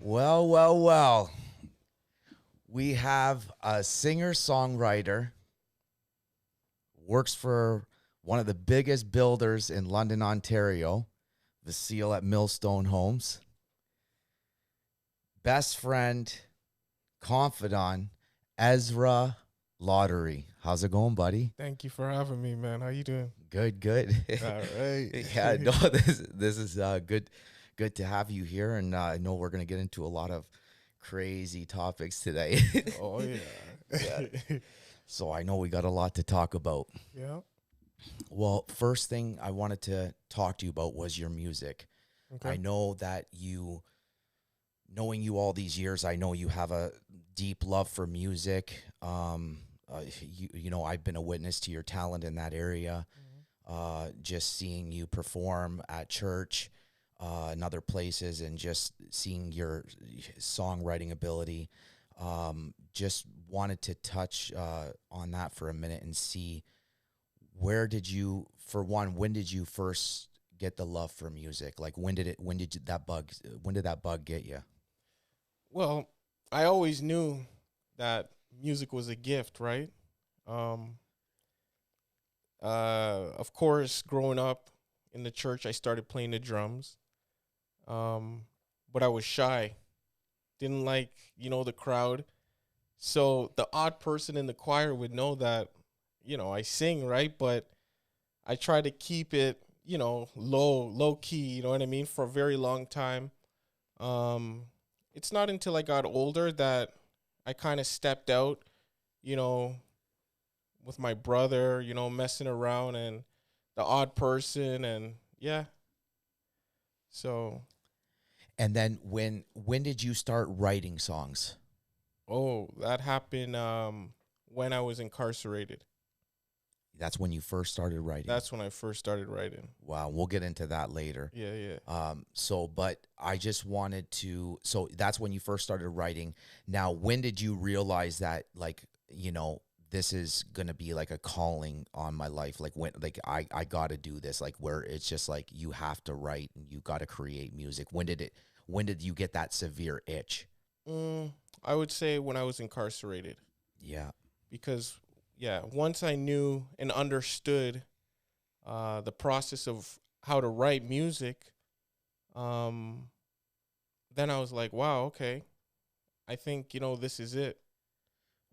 Well, well, well. We have a singer-songwriter, works for one of the biggest builders in London, Ontario, the Seal at Millstone Homes. Best friend, confidant, Ezra Lottery. How's it going, buddy? Thank you for having me, man. How you doing? Good, good. All right. Yeah, no, this is good to have you here, and I know we're gonna get into a lot of crazy topics today. Oh yeah. Yeah. So I know we got a lot to talk about. Yeah. Well, first thing I wanted to talk to you about was your music. Okay. I know that knowing you all these years, I know you have a deep love for music. You know, I've been a witness to your talent in that area. Just seeing you perform at church, and other places, and just seeing your songwriting ability. Just wanted to touch on that for a minute and see when did you first get the love for music? Like when did that bug get you? Well, I always knew that music was a gift, right? Of course, growing up in the church, I started playing the drums. But I was shy. Didn't like, the crowd. So the odd person in the choir would know that, I sing, right? But I try to keep it, low key, you know what I mean, for a very long time. It's not until I got older that I kind of stepped out, you know, with my brother, messing around and the odd person, and yeah. So, And then when did you start writing songs? that happened when I was incarcerated. That's when you first started writing. That's when I first started writing. Wow, we'll get into that later. Yeah, yeah. But I just wanted to, so that's when you first started writing. Now, when did you realize that, like, this is going to be like a calling on my life? Like I got to do this, like where it's just like, you have to write and you got to create music. When did you get that severe itch? I would say when I was incarcerated. Yeah. Because, once I knew and understood the process of how to write music, then I was like, wow, okay. I think, this is it.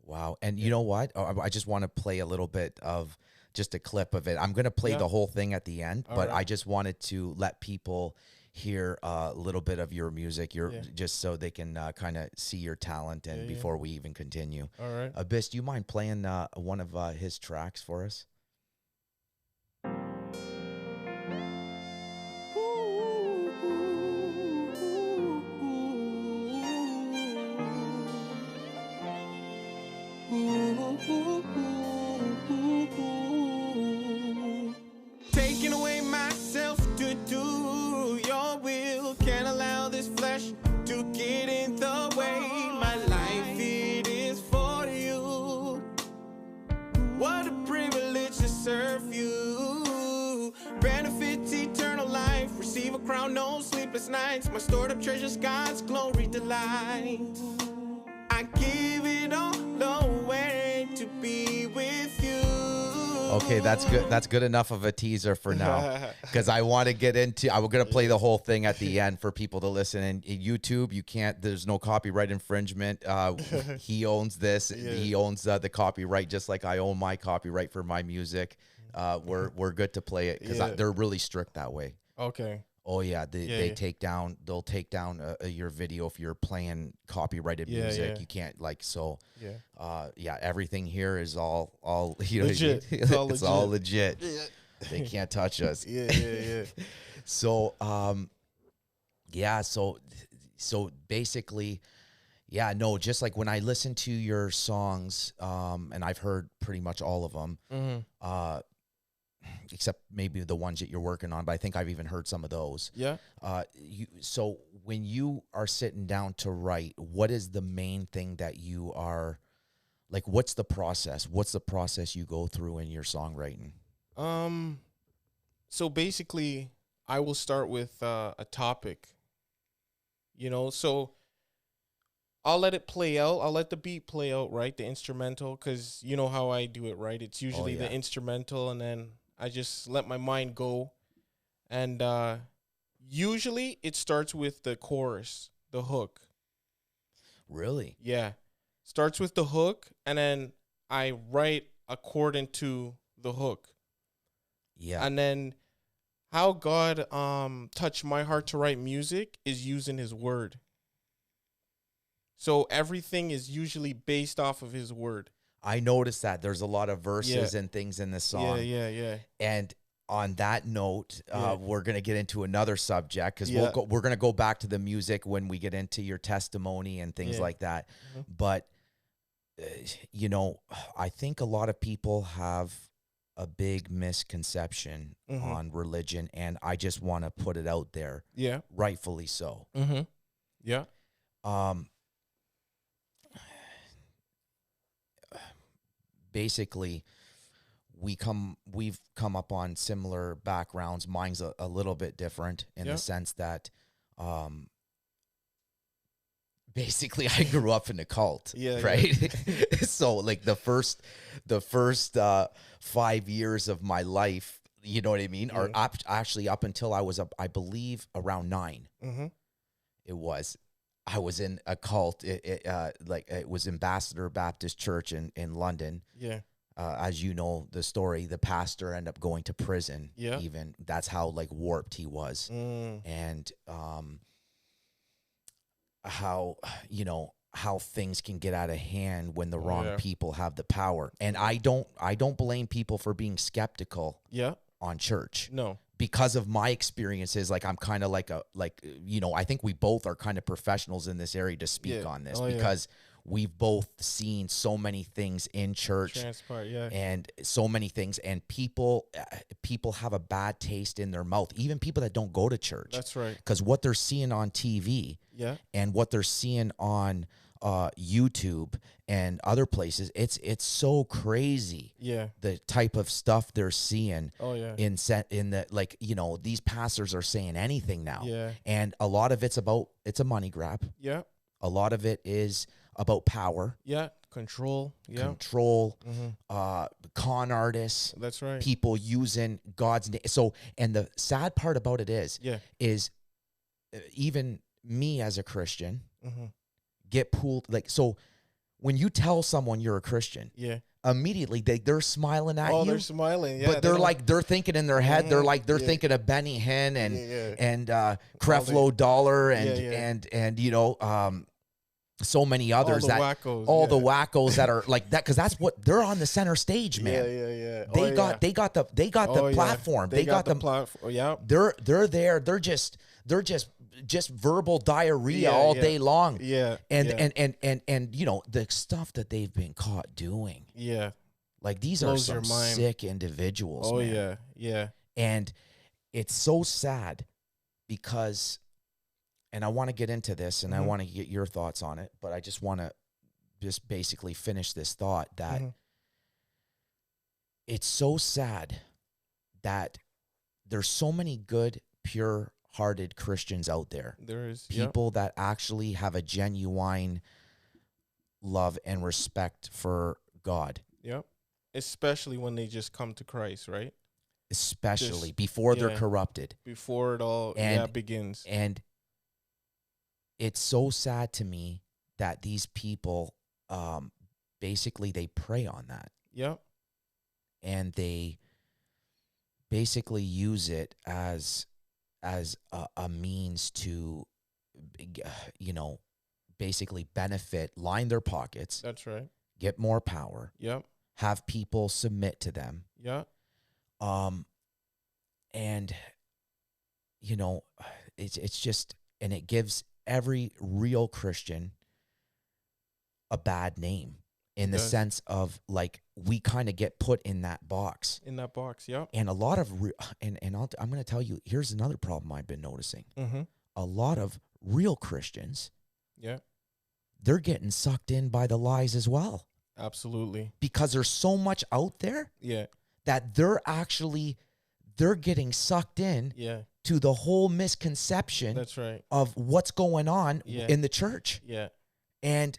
Wow. And you know what? I just want to play a little bit of just a clip of it. I'm going to play the whole thing at the end, but I just wanted to let people hear a little bit of your music, just so they can kind of see your talent, and before we even continue. All right. Abyss, do you mind playing one of his tracks for us? Taking away myself to do your will. Can't allow this flesh to get in the way. My life, it is for you. What a privilege to serve you. Benefits eternal life. Receive a crown, no sleepless nights. My stored up treasures, God's glory delight. I give it all away to be with you. Okay, that's good. That's good enough of a teaser for now, because I want to get into. I'm going to play the whole thing at the end for people to listen. And YouTube, you can't. There's no copyright infringement. He owns this. Yeah. He owns the copyright, just like I own my copyright for my music. We're good to play it because they're really strict that way. Okay. Oh yeah, they'll take down your video if you're playing copyrighted music. You can't everything here is all legit. It's all legit. Yeah. They can't touch us. Yeah. So so basically, just like when I listen to your songs, and I've heard pretty much all of them, except maybe the ones that you're working on, but I think I've even heard some of those. Yeah. So when you are sitting down to write, what is the main thing that you are, like, what's the process? What's the process you go through in your songwriting? So basically, I will start with a topic. So I'll let it play out. I'll let the beat play out, right? The instrumental, because you know how I do it, right? It's usually the instrumental, and then I just let my mind go. And usually it starts with the chorus, the hook. Really? Yeah. Starts with the hook, and then I write according to the hook. Yeah. And then how God touched my heart to write music is using his word. So everything is usually based off of his word. I noticed that there's a lot of verses and things in this song. Yeah. And on that note, we're going to get into another subject because we're going to go back to the music when we get into your testimony and things like that. Mm-hmm. But, you know, I think a lot of people have a big misconception on religion, and I just want to put it out there. Yeah. Rightfully so. Mm-hmm. Yeah. Basically, we've come up on similar backgrounds. Mine's a little bit different in the sense that basically I grew up in a cult, right? So like the first 5 years of my life, you know what I mean, are actually up until I was I believe around 9. I was in a cult. It was Ambassador Baptist Church in London. Yeah. As you know the story, the pastor ended up going to prison. Yeah. Even that's how like warped he was, and how things can get out of hand when the wrong people have the power. And I don't blame people for being skeptical. Yeah. On church. No. Because of my experiences, like I'm kind of like I think we both are kind of professionals in this area to speak on this because we've both seen so many things in church, and so many things, and people have a bad taste in their mouth, even people that don't go to church. That's right. Because what they're seeing on TV, and what they're seeing on YouTube and other places, it's so crazy. Yeah, the type of stuff they're seeing. Oh yeah, in the, like, you know, these pastors are saying anything now. Yeah, and a lot of it's a money grab. Yeah, a lot of it is about power. Yeah, control. Yeah, control. Con artists. That's right. People using God's name. So, and the sad part about it is even me as a Christian. Get pulled, like, so when you tell someone you're a Christian, immediately they're smiling at you. Oh, they're smiling, but they're thinking in their head, they're thinking of Benny Hinn and Creflo Dollar and you know, so many others, the wackos that are like that, because that's what they're on the center stage, man. They got the platform. They got the platform. Yeah, they're there. They're just verbal diarrhea all day long. Yeah. And you know, the stuff that they've been caught doing. Yeah. Like these are some sick individuals. Oh, man. Yeah. Yeah. And it's so sad because, and I want to get into this and I want to get your thoughts on it, but I just want to just basically finish this thought that it's so sad that there's so many good, pure-hearted Christians out there. There is people that actually have a genuine love and respect for God. Yep. Especially when they just come to Christ, right? Especially before they're corrupted. Before it all begins. And it's so sad to me that these people basically they prey on that. Yep. And they basically use it as a means to, you know, basically benefit, line their pockets. That's right. Get more power. Yep. Have people submit to them. Yeah. And you know, it's just, and it gives every real Christian a bad name in the sense of, like, we kind of get put in that box. In that box, yeah. And a lot of I'm going to tell you, here's another problem I've been noticing. A lot of real Christians, they're getting sucked in by the lies as well. Absolutely. Because there's so much out there. Yeah. That they're getting sucked in. Yeah. To the whole misconception. That's right. Of what's going on in the church. Yeah. And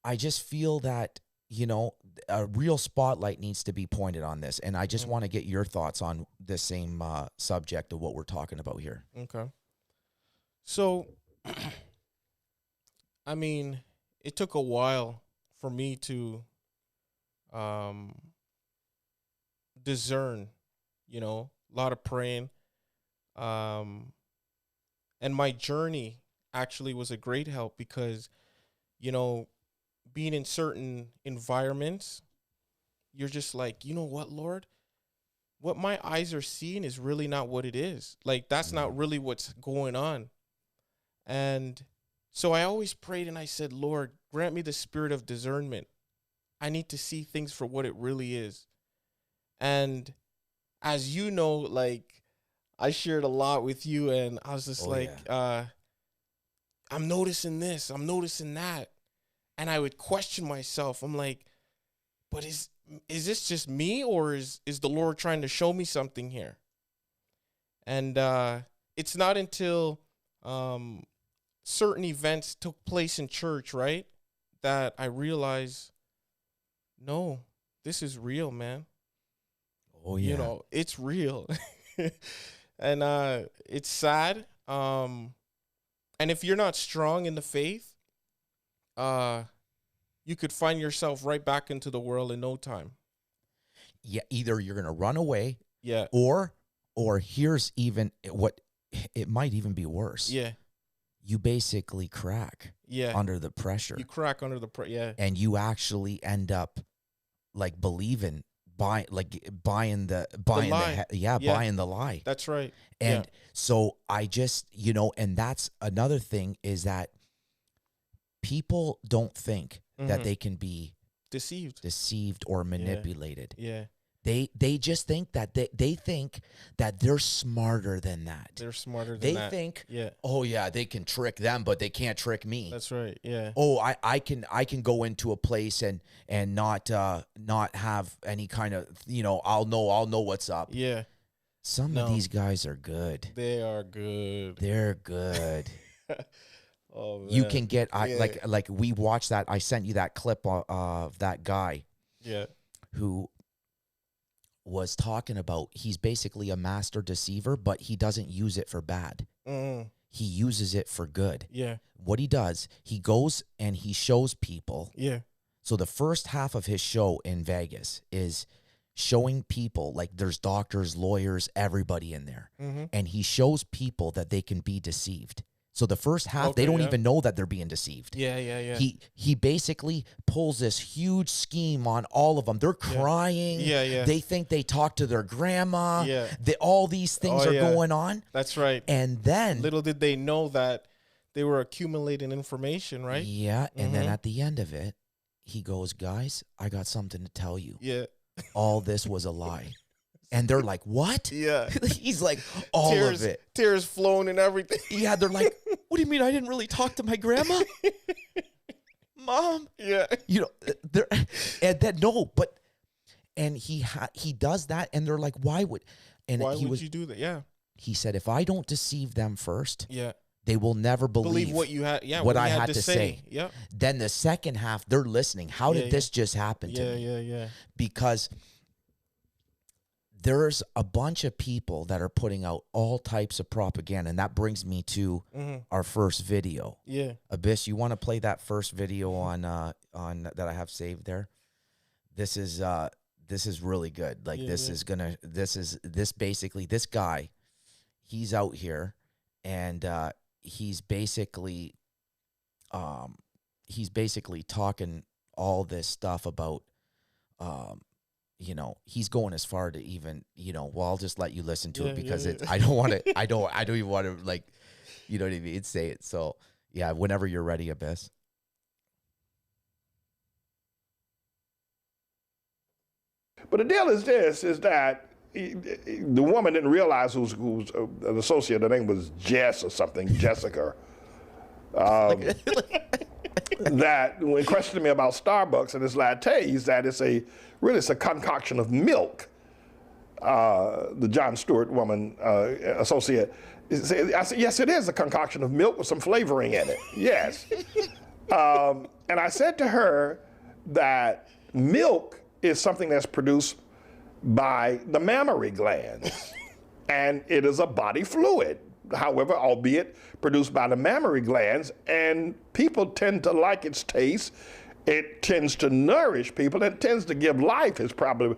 I just feel that, you know, a real spotlight needs to be pointed on this. And I just want to get your thoughts on this same subject of what we're talking about here. Okay. So, I mean, it took a while for me to discern, you know, a lot of praying. And my journey actually was a great help because, you know, being in certain environments, you're just like, you know what, Lord? What my eyes are seeing is really not what it is. Like, that's not really what's going on. And so I always prayed and I said, Lord, grant me the spirit of discernment. I need to see things for what it really is. And as you know, like, I shared a lot with you, and I was just I'm noticing this, I'm noticing that. And I would question myself. I'm like, but is this just me, or is the Lord trying to show me something here? And it's not until certain events took place in church, right, that I realized, no, this is real, man. Oh, yeah. You know, it's real. And it's sad. And if you're not strong in the faith, you could find yourself right back into the world in no time. Yeah, either you're going to run away, Yeah, or here's even what it might even be worse. yeah, You basically crack yeah. under the pressure. You crack under the yeah. And you actually end up like believing, buying the lie. buying the lie. That's right. And so I just, you know, and that's another thing, is that people don't think that they can be deceived or manipulated. Yeah. They just think that they think that they're smarter than that. They're smarter than they that. They think, yeah, oh yeah, they can trick them, but they can't trick me. That's right. Yeah. Oh, I can go into a place and not have any kind of, you know, I'll know what's up. Yeah. Some of these guys are good. They are good. They're good. Oh, man. You can get like we watched that. I sent you that clip of that guy. Yeah. Who was talking about, he's basically a master deceiver, but he doesn't use it for bad. He uses it for good. Yeah. What he does, he goes and he shows people. Yeah. So the first half of his show in Vegas is showing people, like there's doctors, lawyers, everybody in there. And he shows people that they can be deceived. So the first half, they don't even know that they're being deceived. Yeah. He basically pulls this huge scheme on all of them. They're crying. Yeah. They think they talk to their grandma. Yeah. All these things are going on. That's right. And then little did they know that they were accumulating information, right? Yeah. And then at the end of it, he goes, guys, I got something to tell you. Yeah. All this was a lie. And they're like, what? Yeah. He's like, all of it. Tears flowing and everything. Yeah, they're like, what do you mean I didn't really talk to my grandma? Mom? Yeah. You know, and then, no, but, and he does that, and they're like, why would you do that? Yeah. He said, if I don't deceive them first, yeah, they will never believe what you had, what I had to say. Yeah. Then the second half, they're listening. How did this just happen to me? Yeah. Because there's a bunch of people that are putting out all types of propaganda, and that brings me to our first video. Yeah. Abyss, you want to play that first video on that I have saved there? This is really good. Like this guy, he's out here, and he's basically talking all this stuff about you know, he's going as far to even, you know, well, I'll just let you listen to it because I don't want to, I don't even want to, like, you know what I mean, say it. So yeah, whenever you're ready, Abyss. But the deal is this, is that the woman didn't realize who's an associate, her name was Jess or something, Jessica. That when questioning me about Starbucks and its lattes, that it's a concoction of milk. The John Stewart woman associate, I said, yes, it is a concoction of milk with some flavoring in it. Yes. And I said to her that milk is something that's produced by the mammary glands, and it is a body fluid. However, albeit produced by the mammary glands, and people tend to like its taste. It tends to nourish people. It tends to give life. Is probably,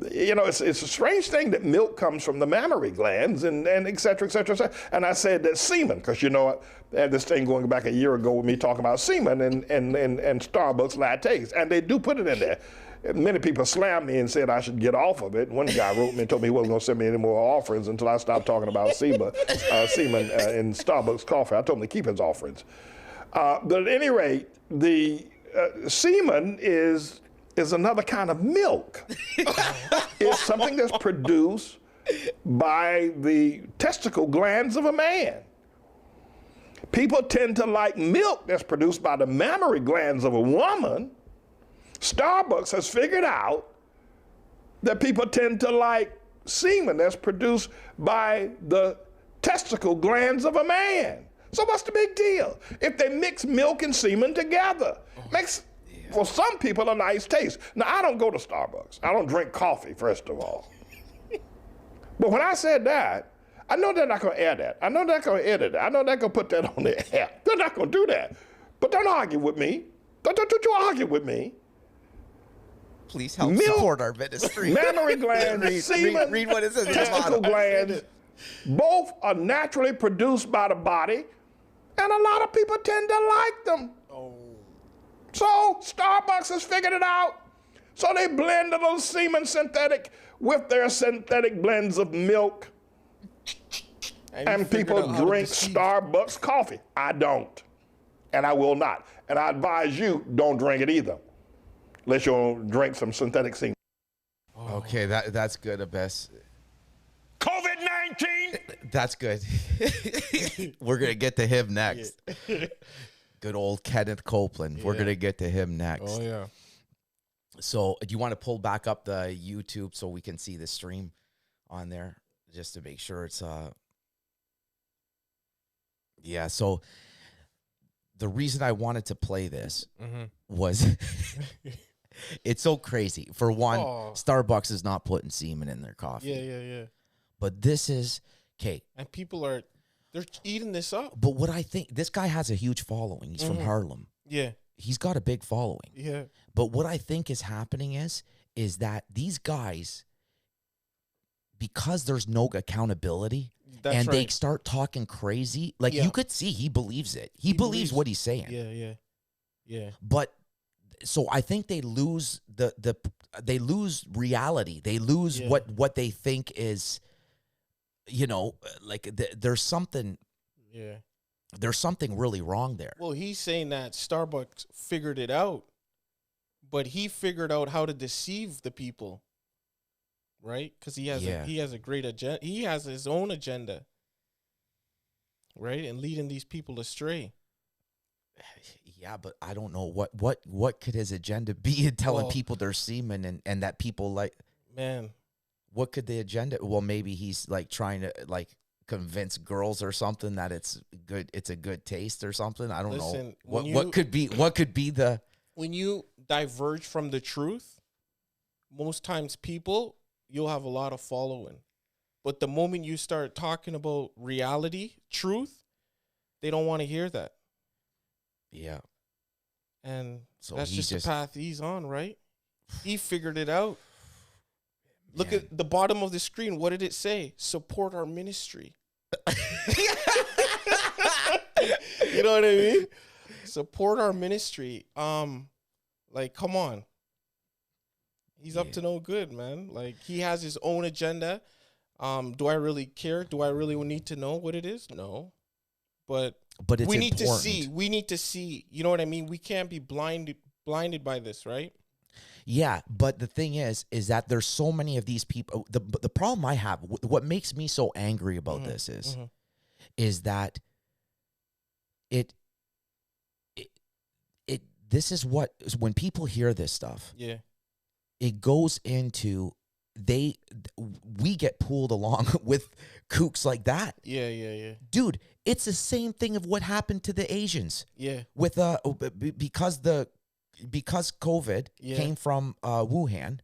it's a strange thing that milk comes from the mammary glands and et cetera, et cetera, et cetera. And I said that semen, because I had this thing going back a year ago with me talking about semen and Starbucks lattes, and they do put it in there. Many people slammed me and said I should get off of it. One guy wrote me and told me he wasn't going to send me any more offerings until I stopped talking about semen in Starbucks coffee. I told him to keep his offerings. But at any rate, the semen is another kind of milk. It's something that's produced by the testicle glands of a man. People tend to like milk that's produced by the mammary glands of a woman. Starbucks has figured out that people tend to like semen that's produced by the testicle glands of a man. So what's the big deal? If they mix milk and semen together, makes for some people a nice taste. Now, I don't go to Starbucks. I don't drink coffee, first of all. But when I said that, I know they're not going to air that. I know they're not going to edit it. I know they're going to put that on the air. They're not going to do that. But don't argue with me. Don't you argue with me. Please help Milk, support our ministry. Mammary glands, semen, read what it says. testicle glands, both are naturally produced by the body, and a lot of people tend to like them. Oh. So Starbucks has figured it out. So they blend a little semen synthetic with their synthetic blends of milk, and people drink Starbucks coffee. I don't, and I will not. And I advise you, don't drink it either, unless you'll drink some synthetic semen. Okay, that's good, Abbas. COVID-19! That's good. We're going to get to him next. Good old Kenneth Copeland. We're going to get to him next. Oh, yeah. So do you want to pull back up the YouTube so we can see the stream on there just to make sure it's yeah, so the reason I wanted to play this was it's so crazy. For one, Starbucks is not putting semen in their coffee. Yeah. But this is okay. And people they're eating this up. But what I think, this guy has a huge following. He's from Harlem. Yeah. He's got a big following. Yeah. But what I think is happening is that these guys, because there's no accountability, they start talking crazy. Like you could see he believes it. He believes what he's saying. Yeah. But so I think they lose they lose reality. They lose what they think is, like there's something. Yeah. There's something really wrong there. Well, he's saying that Starbucks figured it out, but he figured out how to deceive the people, right? Because he has a great agenda. He has his own agenda, right? And leading these people astray. Yeah, but I don't know what could his agenda be in telling people they're semen and that people like. Man, what could the agenda? Well, maybe he's like trying to like convince girls or something that it's good. It's a good taste or something. I don't know what could be the. When you diverge from the truth, most times you'll have a lot of following. But the moment you start talking about reality, truth, they don't want to hear that. Yeah. And so that's just the path he's on, right? He figured it out. Look at the bottom of the screen. What did it say? Support our ministry. You know what I mean? Support our ministry. Like, come on. He's up to no good, man. Like, he has his own agenda. Do I really care? Do I really need to know what it is? No. But it's we need important. to see. We need to see. You know what I mean? We can't be blinded by this, right? Yeah, but the thing is that there's so many of these people. The problem I have, what makes me so angry about this is that this is what, when people hear this stuff, yeah, it goes into we get pulled along with kooks like that. Yeah. Dude, it's the same thing of what happened to the Asians. Yeah. With because COVID came from Wuhan,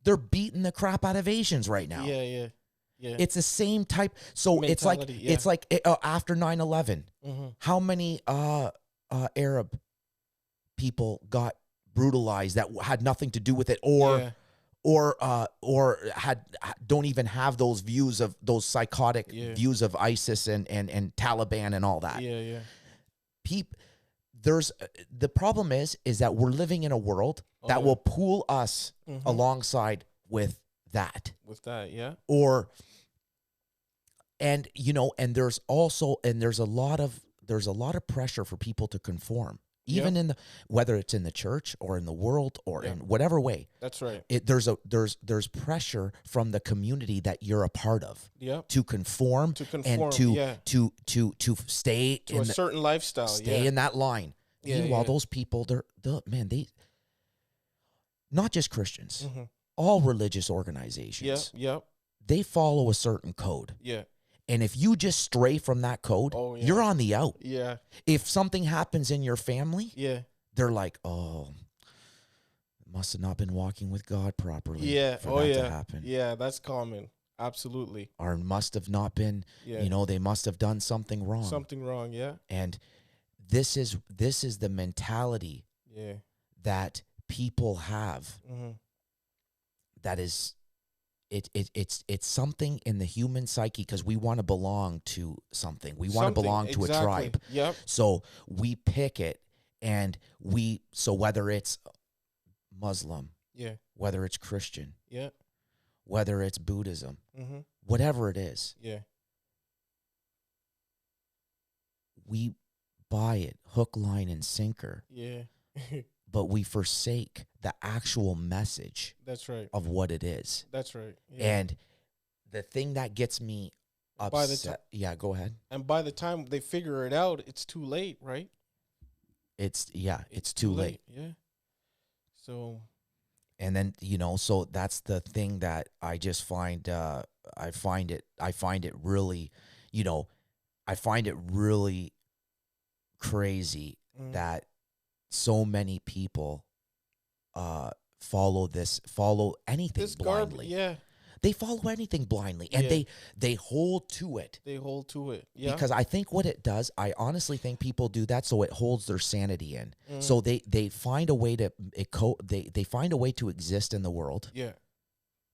they're beating the crap out of Asians right now. Yeah. It's the same type. So Mentality, it's like after 9/11, how many Arab people got brutalized that had nothing to do with it, or don't even have those views of those psychotic views of ISIS and Taliban and all that. Yeah. There's the problem is that we're living in a world that will pull us alongside with that. With that, yeah. And there's a lot of pressure for people to conform. Even in whether it's in the church or in the world or in whatever way. That's right. There's pressure from the community that you're a part of. To conform and to stay to a certain lifestyle. Stay in that line. Meanwhile, those people, they not just Christians, all religious organizations. They follow a certain code. And if you just stray from that code, you're on the out. If something happens in your family, they're like, oh, must have not been walking with God properly for that to happen. Yeah, that's common. Absolutely. Or must have not been, they must have done something wrong. Something wrong, And this is the mentality that people have that is... It's something in the human psyche because we want to belong to something. We want to belong to a tribe. So we pick it, and so whether it's Muslim, whether it's Christian, whether it's Buddhism, whatever it is, we buy it hook, line, and sinker. But we forsake the actual message. That's right. Of what it is. That's right. And the thing that gets me upset. Go ahead. And by the time they figure it out, it's too late, right? It's too late. Yeah. So. And then so that's the thing that I just find. I find it really, I find it really crazy that so many people follow anything blindly. They follow anything blindly, and they hold to it. Because I think what it does, I honestly think people do that so it holds their sanity in. So they find a way to they find a way to exist in the world.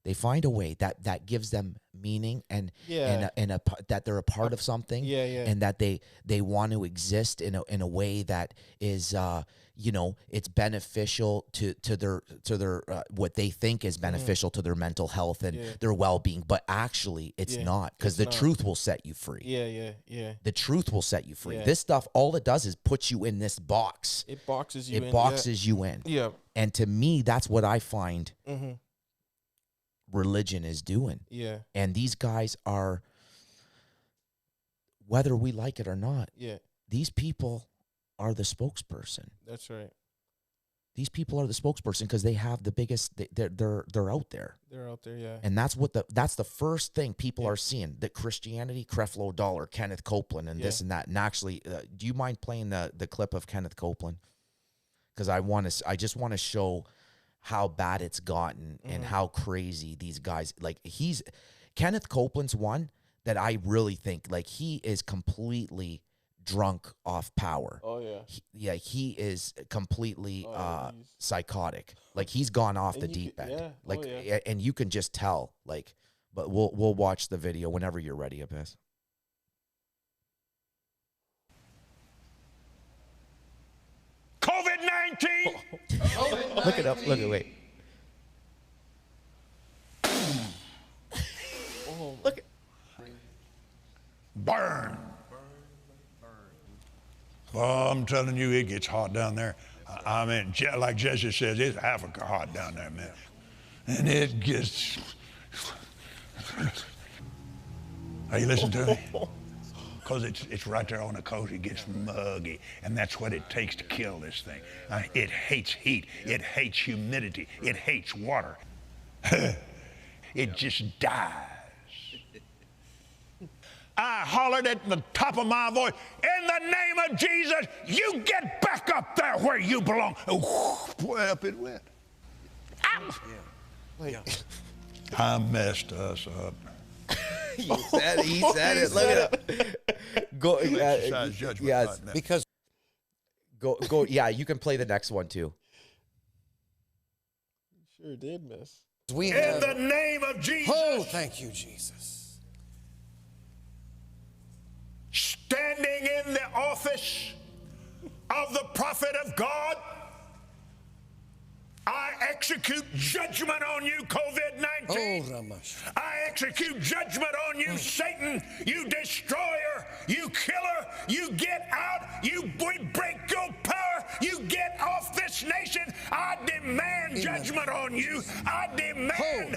They find a way that gives them meaning and that they're a part of something. And that they want to exist in a way that is it's beneficial to their what they think is beneficial to their mental health and their well-being, but actually it's not, because the truth will set you free. The truth will set you free. This stuff, all it does is put you in this box. It boxes you in. It boxes you in. And to me, that's what I find religion is doing. And these guys are, whether we like it or not, these people are the spokesperson. That's right. These people are the spokesperson because they have the biggest. They're out there. They're out there, And that's the first thing people are seeing: that Christianity, Creflo Dollar, Kenneth Copeland, and this and that. And actually, do you mind playing the clip of Kenneth Copeland? Because I just want to show how bad it's gotten and how crazy these guys. Like Kenneth Copeland's one that I really think he is completely drunk off power. He is completely psychotic. He's gone off the deep end. And you can just tell. But we'll watch the video whenever you're ready, Abyss. COVID-19. Look it up. Wait. Look. Burn. Well, I'm telling you, it gets hot down there. I mean, like Jesse says, it's Africa hot down there, man. And it gets... Are you listening to me? Because it's right there on the coast. It gets muggy, and that's what it takes to kill this thing. It hates heat. It hates humidity. It hates water. it just dies. I hollered at the top of my voice, in the name of Jesus, you get back up there where you belong. Boy, up it went. Ow. I messed us up. He said it. Look at it. Go. Exercise judgment Yes, right now. because go. Yeah, you can play the next one too. Sure did miss. In the name of Jesus. Oh, thank you, Jesus. Standing in the office of the prophet of God, I execute judgment on you, COVID-19. Oh, Ramash. I execute judgment on you, Satan, you destroyer, you killer. You get out, we break your power, you get off this nation. I demand judgment on you. I demand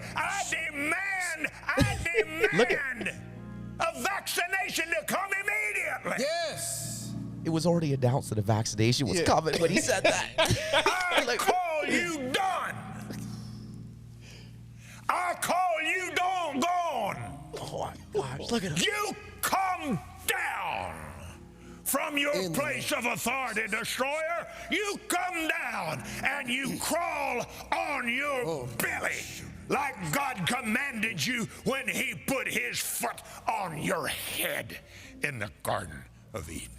a vaccination to come immediately. Yes. It was already announced that a vaccination was coming when he said that. I call you done. I call you gone. Oh my gosh, look at him. You come down from your place of authority, destroyer. You come down and you crawl on your belly like God commanded you when he put his foot on your head in the Garden of Eden.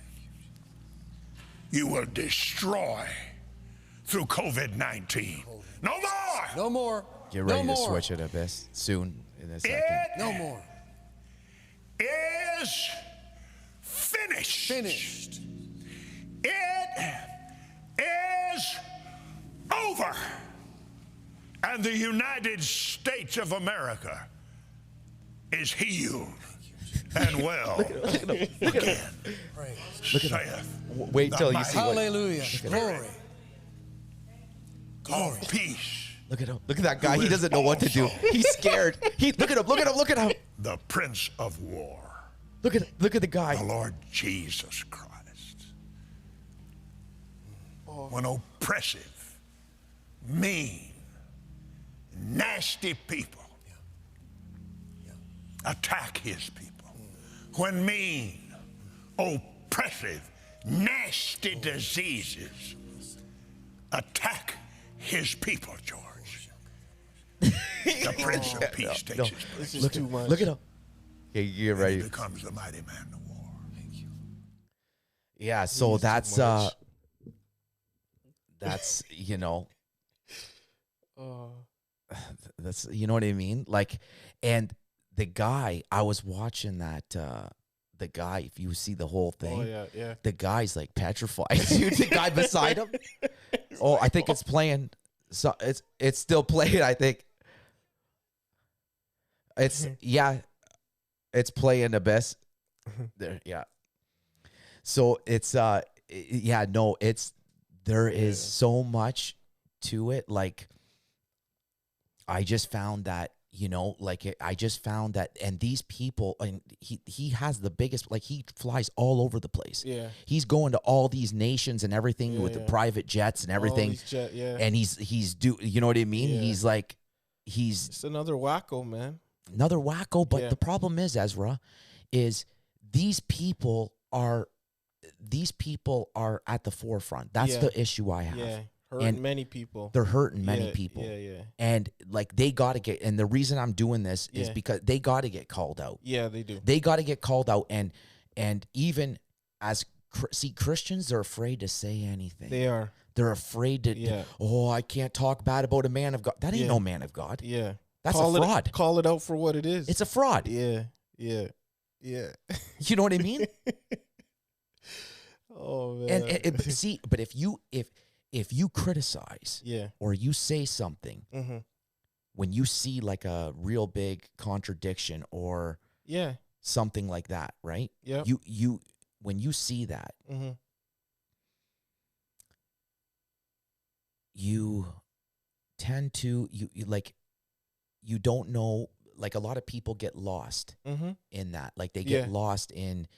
You will destroy through COVID-19. No more. No more. Get ready no to more. switch it, Abyss, soon in a second. No more. Is finished. Finished. It is over. And the United States of America is healed and well again. Saith Wait till you see what. Hallelujah. Glory. of peace. Look at him. Look at that guy. He doesn't know what to do. He's scared. Look at him. Look at him. Look at him. The Prince of War. Look at the guy. The Lord Jesus Christ. When oppressive, mean, nasty people attack his people. When mean, oppressive, nasty diseases attack his people, George. The Prince of Peace takes his place. This is too much. Look at him. Yeah, you're He ready. becomes the mighty man of war. Yeah, so This is too that's you know, Oh, that's you know what I mean? Like, and the guy, I was watching that the guy, if you see the whole thing, yeah. the guy's like petrified. Dude, the guy beside him. Oh, I think it's playing. So it's still playing, I think. It's it's playing the best. There, yeah. So it's there is so much to it. Like, I just found that, I just found that, and these people, and he has the biggest, like, he flies all over the place. Yeah. He's going to all these nations and everything with the private jets and everything. And he's you know what I mean? Yeah. He's like, he's It's another wacko, man. another wacko. But Yeah. the problem is, Ezra, is these people are at the forefront. That's Yeah. the issue I have. Yeah. Hurting And many people. They're hurting many Yeah, people. Yeah. And like they got to get, and the reason I'm doing this is Yeah. because they got to get called out. Yeah, they do. They got to get called out. And even as, Christians are afraid to say anything. They are. They're afraid to, Yeah. oh, I can't talk bad about a man of God. That ain't Yeah. no man of God. Yeah. That's Call a it- fraud. Call it out for what it is. It's a fraud. Yeah. You know what I mean? Oh man. And see, but if you criticize yeah. or you say something, Mm-hmm. when you see like a real big contradiction or Yeah. something like that, right? Yep. You when you see that, Mm-hmm. you tend to you don't know, like, a lot of people get lost Mm-hmm. in that. Like they get Yeah. lost in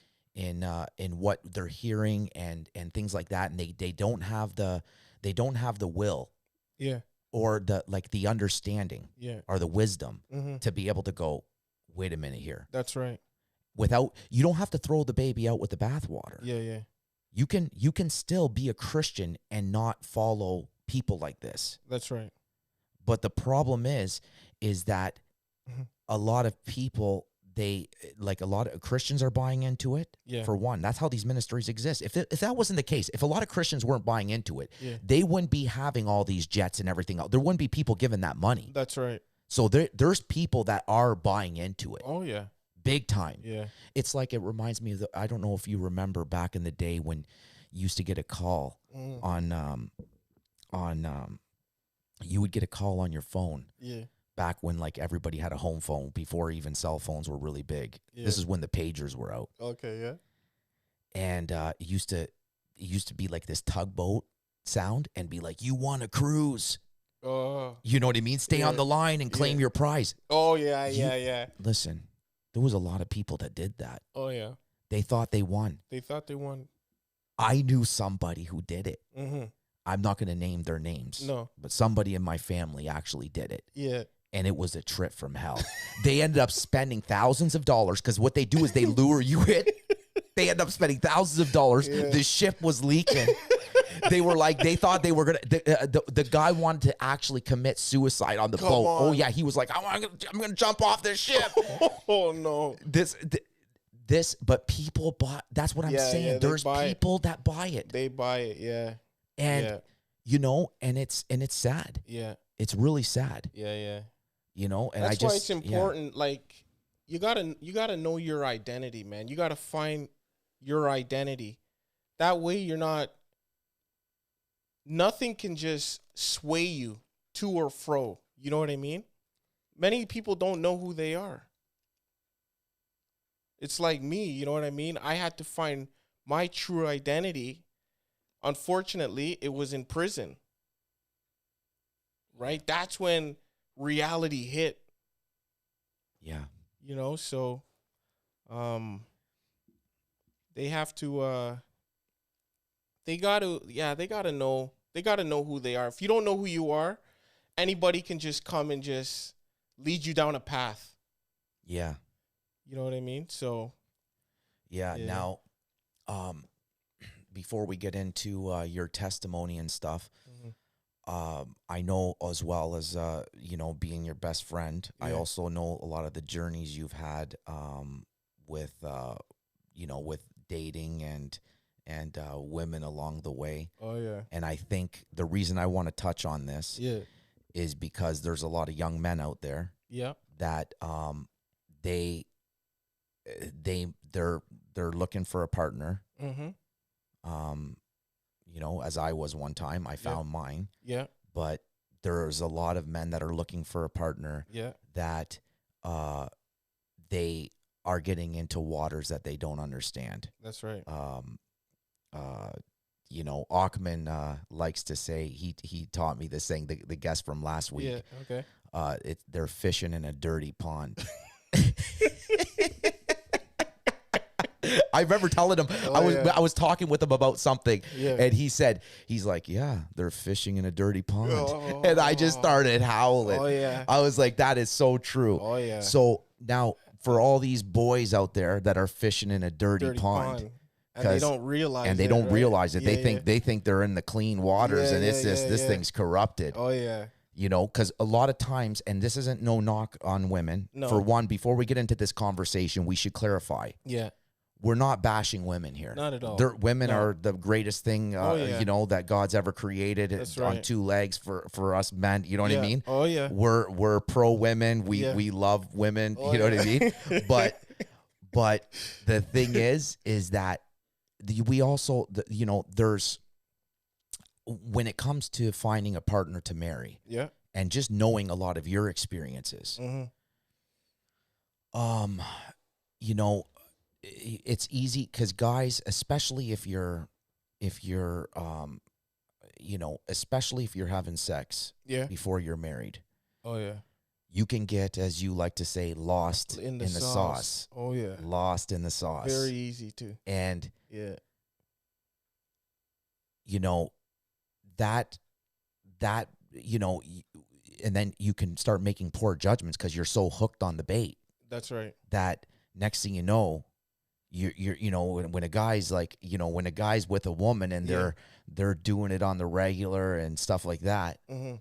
what they're hearing and things like that, and they don't have the will Yeah. or the understanding Yeah. or the wisdom Mm-hmm. to be able to go, wait a minute here. That's right. You don't have to throw the baby out with the bathwater. Yeah, yeah. You can still be a Christian and not follow people like this. That's right. But the problem is that Mhm. a lot of people, a lot of Christians are buying into it. Yeah. For one, that's how these ministries exist. If that wasn't the case, if a lot of Christians weren't buying into it, Yeah. they wouldn't be having all these jets and everything else. There wouldn't be people giving that money. That's right. So there's people that are buying into it Oh yeah. big time. Yeah. It's like, it reminds me of I don't know if you remember back in the day when you used to get a call Mm. you would get a call on your phone Yeah. back when like everybody had a home phone before even cell phones were really big. Yeah. This is when the pagers were out. Okay. Yeah. And it used to be like this tugboat sound and be like, you want a cruise. Oh. You know what I mean? Stay on Yeah. the line and claim Yeah. your prize. Oh yeah. You- Yeah. Yeah. Listen, there was a lot of people that did that. Oh yeah. They thought they won. They thought they won. I knew somebody who did it. Mm-hmm. I'm not going to name their names. No. But somebody in my family actually did it. Yeah. And it was a trip from hell. They ended up spending thousands of dollars because what they do is they lure you in. They end up spending thousands of dollars. Yeah. The ship was leaking. They thought they were going to, the guy wanted to actually commit suicide on the Come boat. on. Oh yeah. He was like, I'm going to jump off this ship. Oh no. But people bought, that's what I'm Yeah, saying. yeah, they There's buy it. people that buy it. They buy it. Yeah. And, yeah. and it's sad. Yeah. It's really sad, Yeah. and That's why it's important. Like you gotta know your identity, man. You gotta find your identity. That way you're not. Nothing can just sway you to or fro. You know what I mean? Many people don't know who they are. It's like me, you know what I mean? I had to find my true identity. Unfortunately, it was in prison. Right? That's when reality hit. Yeah. So they have to they gotta know who they are. If you don't know who you are, anybody can just come and just lead you down a path. Yeah. You know what I mean? So Yeah. Yeah. Now, before we get into your testimony and stuff, I know as well as, being your best friend, I Yeah. also know a lot of the journeys you've had with dating and women along the way. Oh yeah. And I think the reason I want to touch on this Yeah. is because there's a lot of young men out there Yeah. that they're looking for a partner. Mm-hmm. As I was one time, I found mine, Yeah. but there's a lot of men that are looking for a partner Yeah. that they are getting into waters that they don't understand. That's right. Achman likes to say, he taught me this thing, the guest from last week. Yeah. Okay. They're fishing in a dirty pond. I remember telling him, I was talking with him about something, Yeah. and he's like, yeah, they're fishing in a dirty pond. And I just started howling. Oh yeah. I was like, that is so true. Oh yeah. So now for all these boys out there that are fishing in a dirty pond, And they 'cause- don't realize and they it, don't right? realize it. Yeah, They think they're in the clean waters, Yeah, and it's yeah, this yeah. thing's corrupted. Oh yeah. Because a lot of times, and this isn't no knock on women. No. For one, before we get into this conversation, we should clarify. Yeah. We're not bashing women here. Not at all. Women No. are the greatest thing, Oh, yeah. that God's ever created That's on right. two legs for us men. You know what I Yeah. mean? Oh yeah. We're pro women. Yeah. We love women. Oh, you know what I yeah. mean? But the thing is that we also, there's, when it comes to finding a partner to marry Yeah. and just knowing a lot of your experiences, Mm-hmm. it's easy because guys, especially if you're having sex Yeah. before you're married, Oh yeah. you can get, as you like to say, lost In the, in the sauce. Oh yeah. Lost in the sauce. Very easy too. And Yeah. that and then you can start making poor judgments because you're so hooked on the bait That's right. that next thing you know, when a guy's like, when a guy's with a woman and they're doing it on the regular and stuff like that, Mm-hmm.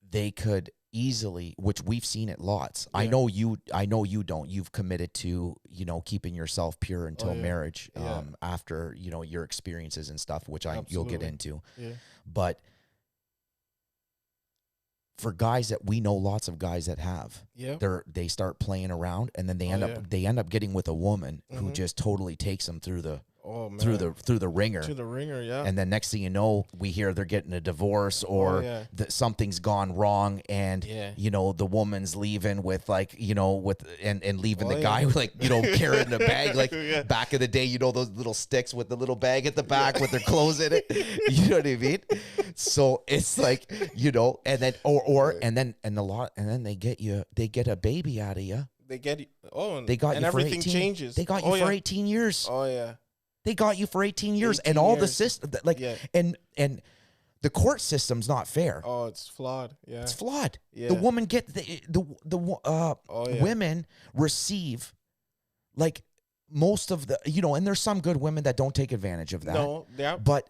they could easily, which we've seen it lots. Yeah. I know you don't. You've committed to, keeping yourself pure until yeah. marriage, Yeah. after, your experiences and stuff, which you'll get Absolutely. into. Yeah. But for guys that we know, lots of guys that have, Yeah. they start playing around and then they Oh, end up getting with a woman who Mhm. just totally takes them through the Oh man. through the ringer. To the ringer, yeah. And then next thing you know, we hear they're getting a divorce or yeah. that something's gone wrong, and Yeah. the woman's leaving with and leaving Oh, the yeah. guy with carrying a bag like Yeah. back in the day, those little sticks with the little bag at the back with their clothes in it. You know what I mean? So it's like, and then and then they get a baby out of you. They get They got and you for everything 18 changes. They got you Oh, for yeah. 18 years. Oh yeah. They got you for 18 years 18 and all the years. system Yeah. and the court system's not fair. Oh, it's flawed. Yeah. It's flawed. Yeah. The woman Oh, yeah. women receive like most of the, and there's some good women that don't take advantage of that. No. Yeah. But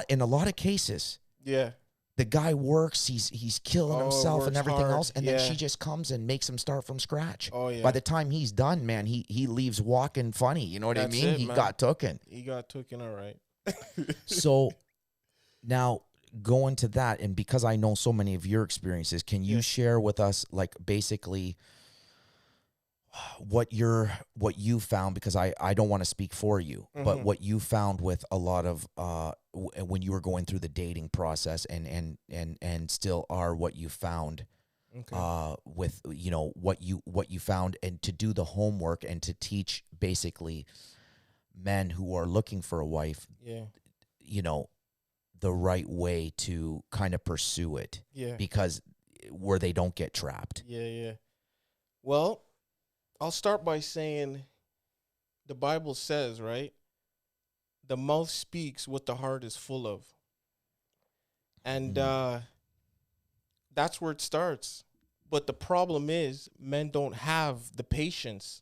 in a lot of cases, Yeah. the guy works, he's killing Oh, himself and works everything hard. else, and then Yeah. she just comes and makes him start from scratch. Oh yeah. By the time he's done, man, he leaves walking funny. You know what I That's mean? it, He man. got taken. He got taken. All right. So now going to that, and because I know so many of your experiences, can you Yeah. share with us like basically what you found, because I don't want to speak for you, but Mhm. what you found with a lot of when you were going through the dating process and still are, what you found Okay. with what you found, and to do the homework and to teach basically men who are looking for a wife, Yeah. the right way to kind of pursue it, Yeah. because where they don't get trapped. Yeah. Yeah. Well, I'll start by saying the Bible says, right? The mouth speaks what the heart is full of. And that's where it starts. But the problem is, men don't have the patience.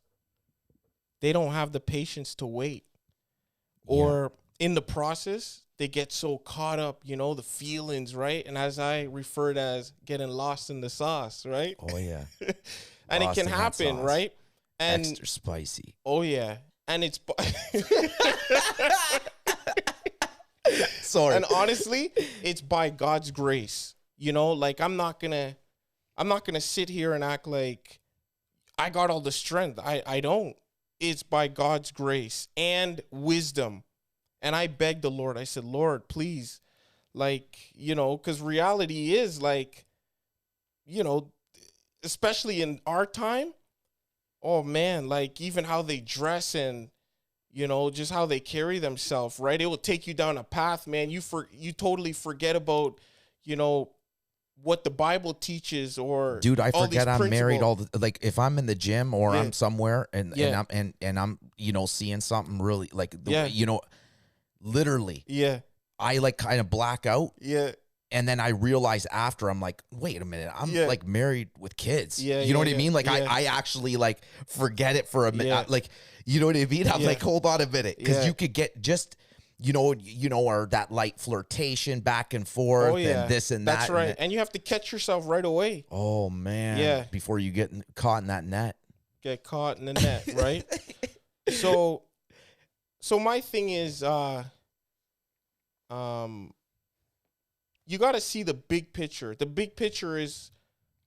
They don't have the patience to wait. Or in the process, they get so caught up, the feelings, right? And as I referred as getting lost in the sauce, right? Oh yeah. And it Lost can in that happen, sauce. right? And Extra spicy. oh yeah. And it's Sorry. and honestly, it's by God's grace. Like I'm not gonna sit here and act like I got all the strength. I don't. It's by God's grace and wisdom. And I begged the Lord. I said, Lord, please, because reality is especially in our time, oh man, even how they dress and just how they carry themselves, right? It will take you down a path, man. You totally forget about, what the Bible teaches, or Dude, I all forget these I'm married principles. all the, like if I'm in the gym or Yeah. I'm somewhere and Yeah. I'm seeing something really Yeah. literally Yeah, I kind of black out, yeah, and then I realize after, I'm like, wait a minute, I'm Yeah. married with kids. Yeah, You know yeah, what I yeah, mean? yeah. I actually forget it for a minute. Yeah. You know what I mean? I'm Yeah. like, hold on a minute, because Yeah. you could get just or that light flirtation back and forth oh yeah, and this and that. That's and right. that. And you have to catch yourself right away. Oh man. Yeah. Before you get caught in that net. Get caught in the net, right? So my thing is, you got to see the big picture. The big picture is,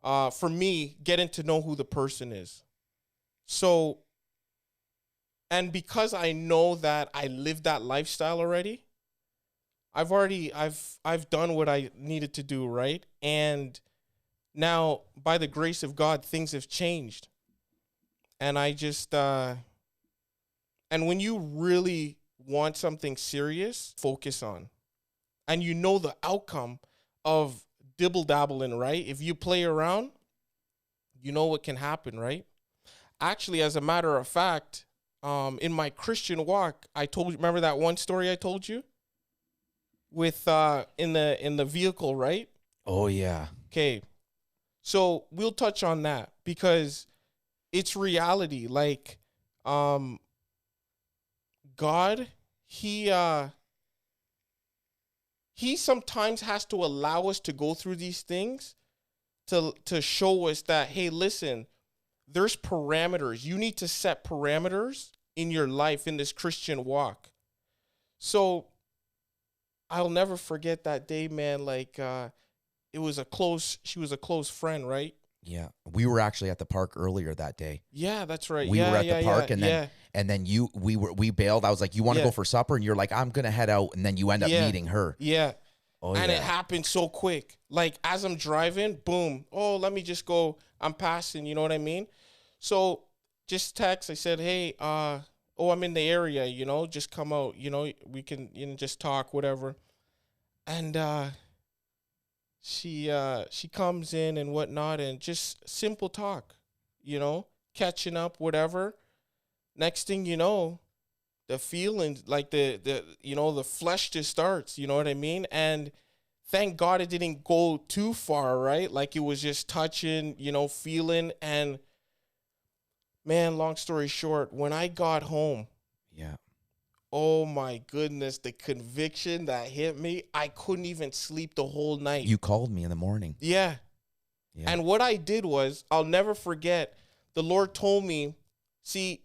for me, getting to know who the person is. So, and because I know that I lived that lifestyle already, I've done what I needed to do, right? And now, by the grace of God, things have changed. And I just, and when you really want something serious, focus on. And the outcome of dibble-dabbling, right? If you play around, what can happen, right? Actually, as a matter of fact, in my Christian walk, remember that one story I told you? with in the vehicle, right? Oh yeah. Okay. So we'll touch on that because it's reality. Like, God, he sometimes has to allow us to go through these things to show us that, hey, listen, there's parameters. You need to set parameters in your life in this Christian walk. So I'll never forget that day, man. Like, she was a close friend, right? Yeah. We were actually at the park earlier that day. Yeah, that's right. We yeah, were at yeah, the park yeah, and then we bailed. I was like, "You want to Yeah. go for supper?" And you're like, "I'm going to head out." And then you end up Yeah. meeting her. yeah. Oh And yeah. it happened so quick. Like, as I'm driving, boom. Oh, let me just go. I'm passing. You know what I mean? So just text. I said, hey, I'm in the area. Just come out. We can just talk, whatever. And she comes in and whatnot, and just simple talk. Catching up, whatever. Next thing you know, the feelings, like the flesh just starts, you know what I mean? And thank God it didn't go too far, right? Like, it was just touching, feeling. And man, long story short, when I got home, Yeah. oh my goodness, the conviction that hit me, I couldn't even sleep the whole night. You called me in the morning. Yeah. Yeah. And what I did was, I'll never forget, the Lord told me, see,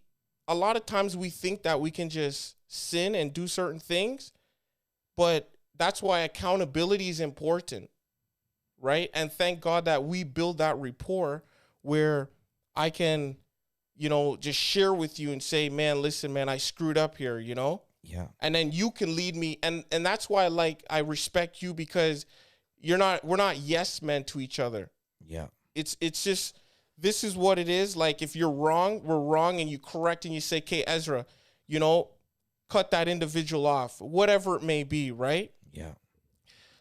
a lot of times we think that we can just sin and do certain things, but that's why accountability is important, right? And thank God that we build that rapport where I can, just share with you and say, man, listen, man, I screwed up here, Yeah. and then you can lead me. And that's why I respect you, because we're not yes men to each other. Yeah. It's just, this is what it is. Like, if you're wrong, we're wrong, and you correct and you say, okay, Ezra, cut that individual off, whatever it may be, right? Yeah.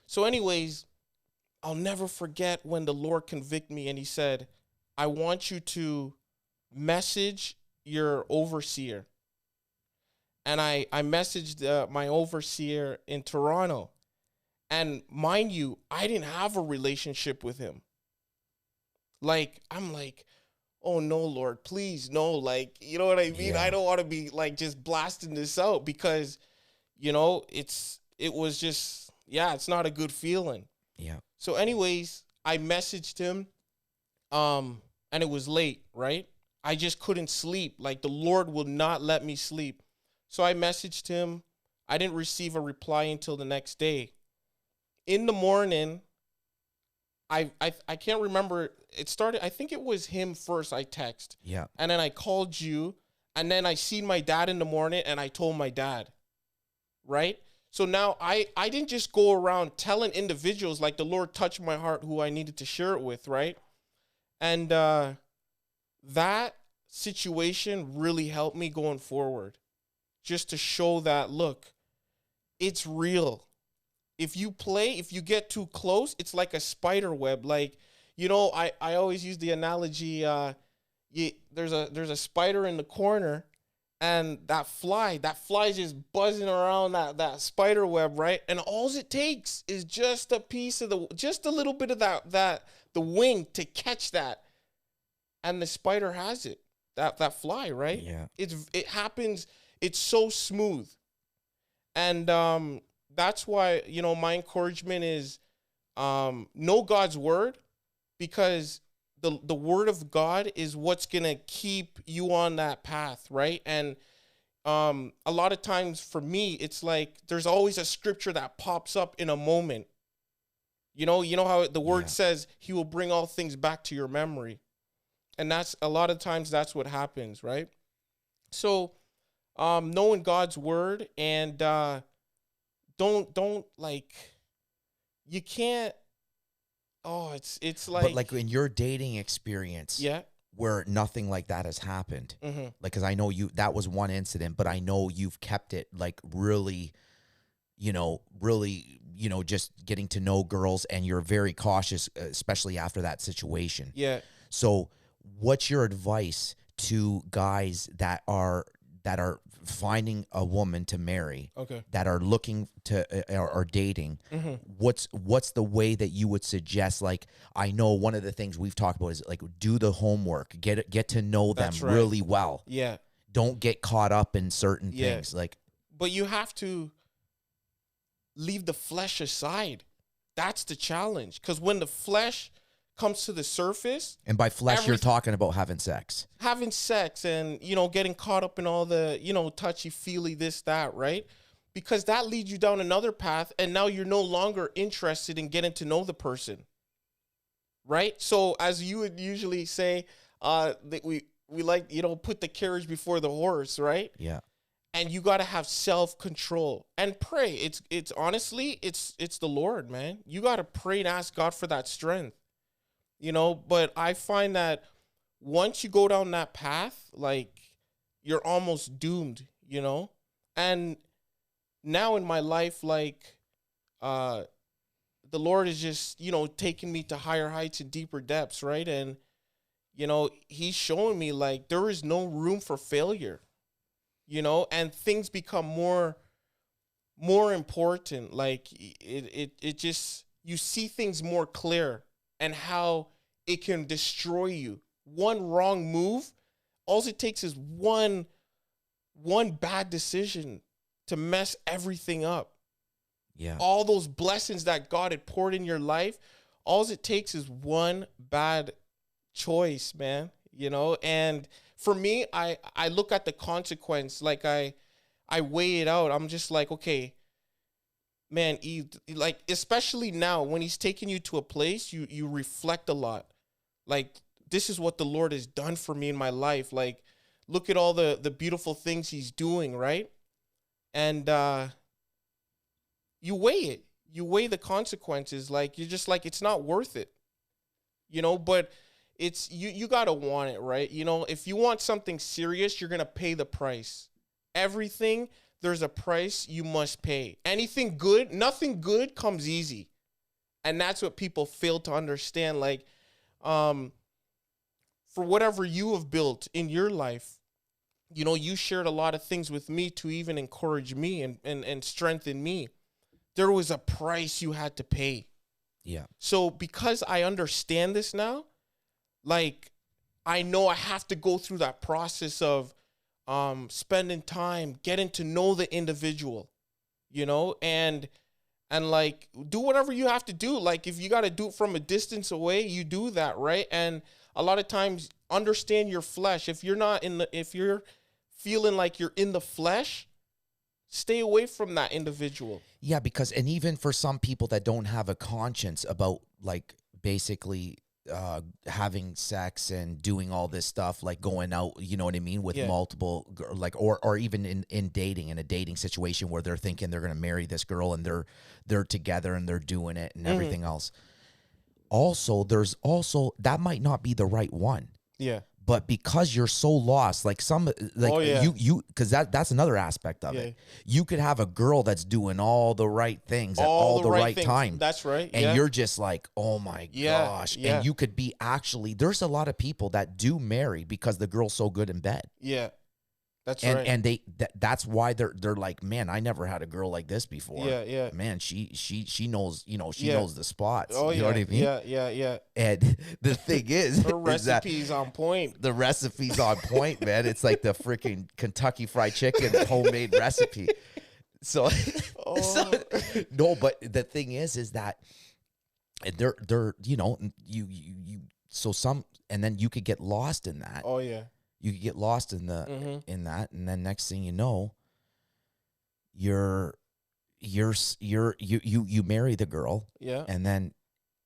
So anyways, I'll never forget when the Lord convicted me and he said, I want you to message your overseer. And I messaged my overseer in Toronto. And mind you, I didn't have a relationship with him. Like, I'm like, oh no, Lord, please, no. Like, you know what I mean? Yeah. I don't want to be like just blasting this out because, it was just, it's not a good feeling. Yeah. So anyways, I messaged him, and it was late, right? I just couldn't sleep. Like, the Lord will not let me sleep. So I messaged him. I didn't receive a reply until the next day. In the morning, I can't remember. It started, I think it was him first I text. Yeah. And then I called you. And then I seen my dad in the morning and I told my dad. Right? So now I didn't just go around telling individuals, like, the Lord touched my heart who I needed to share it with, right? And that situation really helped me going forward. Just to show that, look, it's real. If you get too close, it's like a spider web. Like, I always use the analogy, there's a spider in the corner, and that fly is just buzzing around that spider web, right? And all it takes is just a piece of just a little bit of that the wing to catch that, and the spider has it. That fly, right? Yeah. It happens. It's so smooth, and that's why my encouragement is know God's word, because the word of God is what's gonna keep you on that path, right? And a lot of times for me, it's like there's always a scripture that pops up in a moment. You know how the word says he will bring all things back to your memory. And that's a lot of times that's what happens, right? So knowing God's word, and don't like, you can't, it's like, But like in your dating experience, yeah. where nothing like that has happened, Mm-hmm. like, because I know that was one incident, but I know you've kept it like really, just getting to know girls, and you're very cautious, especially after that situation. Yeah. So what's your advice to guys that are that are finding a woman to marry, Okay. that are looking to are dating, Mm-hmm. what's the way that you would suggest? Like, I know one of the things we've talked about is like, do the homework, get to know them That's right. really well. Yeah. Don't get caught up in certain Yeah. things. Like, But you have to leave the flesh aside. That's the challenge. Because when the flesh comes to the surface, and by flesh, you're Everyth- talking about having sex. having sex and, you know, getting caught up in all the, you know, touchy-feely, this, that, right? Because that leads you down another path, and now you're no longer interested in getting to know the person, right? So as you would usually say, that we like, you know, put the carriage before the horse, right? Yeah. And you got to have self-control and pray. It's honestly, it's the Lord, man. You got to pray and ask God for that strength, you know. But I find that once you go down that path, like, you're almost doomed, you know. And now in my life, like, the Lord is just, you know, taking me to higher heights and deeper depths, right? And, you know, he's showing me, like, there is no room for failure, you know, and things become more important. Like, it just, you see things more clear and how it can destroy you. One wrong move, all it takes is one bad decision to mess everything up. Yeah. All those blessings that God had poured in your life, all it takes is one bad choice, man, you know. And for me, I look at the consequence, like I weigh it out. I'm just like, okay, man, like, especially now when he's taking you to a place, you reflect a lot. Like, this is what the Lord has done for me in my life. Like, look at all the beautiful things he's doing, right? And you weigh it. You weigh the consequences. Like, you're just like, it's not worth it, you know. But it's you gotta want it, right? You know, if you want something serious, you're gonna pay the price. Everything, there's a price you must pay. Anything good, nothing good comes easy, and that's what people fail to understand. Like, for whatever you have built in your life, you know, you shared a lot of things with me to even encourage me and strengthen me. There was a price you had to pay. Yeah. So because I understand this now, like, I know I have to go through that process of spending time, getting to know the individual, you know, and like, do whatever you have to do. Like, if you got to do it from a distance away, you do that, right? And a lot of times, understand your flesh. If you're feeling like you're in the flesh, stay away from that individual. Yeah, because, and even for some people that don't have a conscience about, like, basically having sex and doing all this stuff, like going out, you know what I mean, with multiple, like, or even in dating, in a dating situation where they're thinking they're going to marry this girl and they're together and they're doing it and everything else. Also, there's also, that might not be the right one. Yeah. But because you're so lost, like you, because that's another aspect of it. You could have a girl that's doing all the right things at all the right things. time. That's right. And you're just like, oh my gosh. Yeah. And you could be actually, there's a lot of people that do marry because the girl's so good in bed. Yeah. That's and, right. And that's why they're like, man, I never had a girl like this before. Yeah. Man, she knows, you know, she knows the spots. Oh, you know what I mean? Yeah. And the thing is, her recipe's on point. The recipe's on point, man. It's like the freaking Kentucky Fried Chicken homemade recipe. So, no, but the thing is that they're you know, you so some, and then you could get lost in that. Oh yeah. You could get lost in in that, and then next thing you know, you marry the girl, and then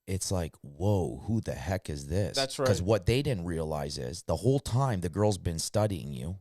it's like, whoa, who the heck is this? That's right. Because what they didn't realize is the whole time the girl's been studying you.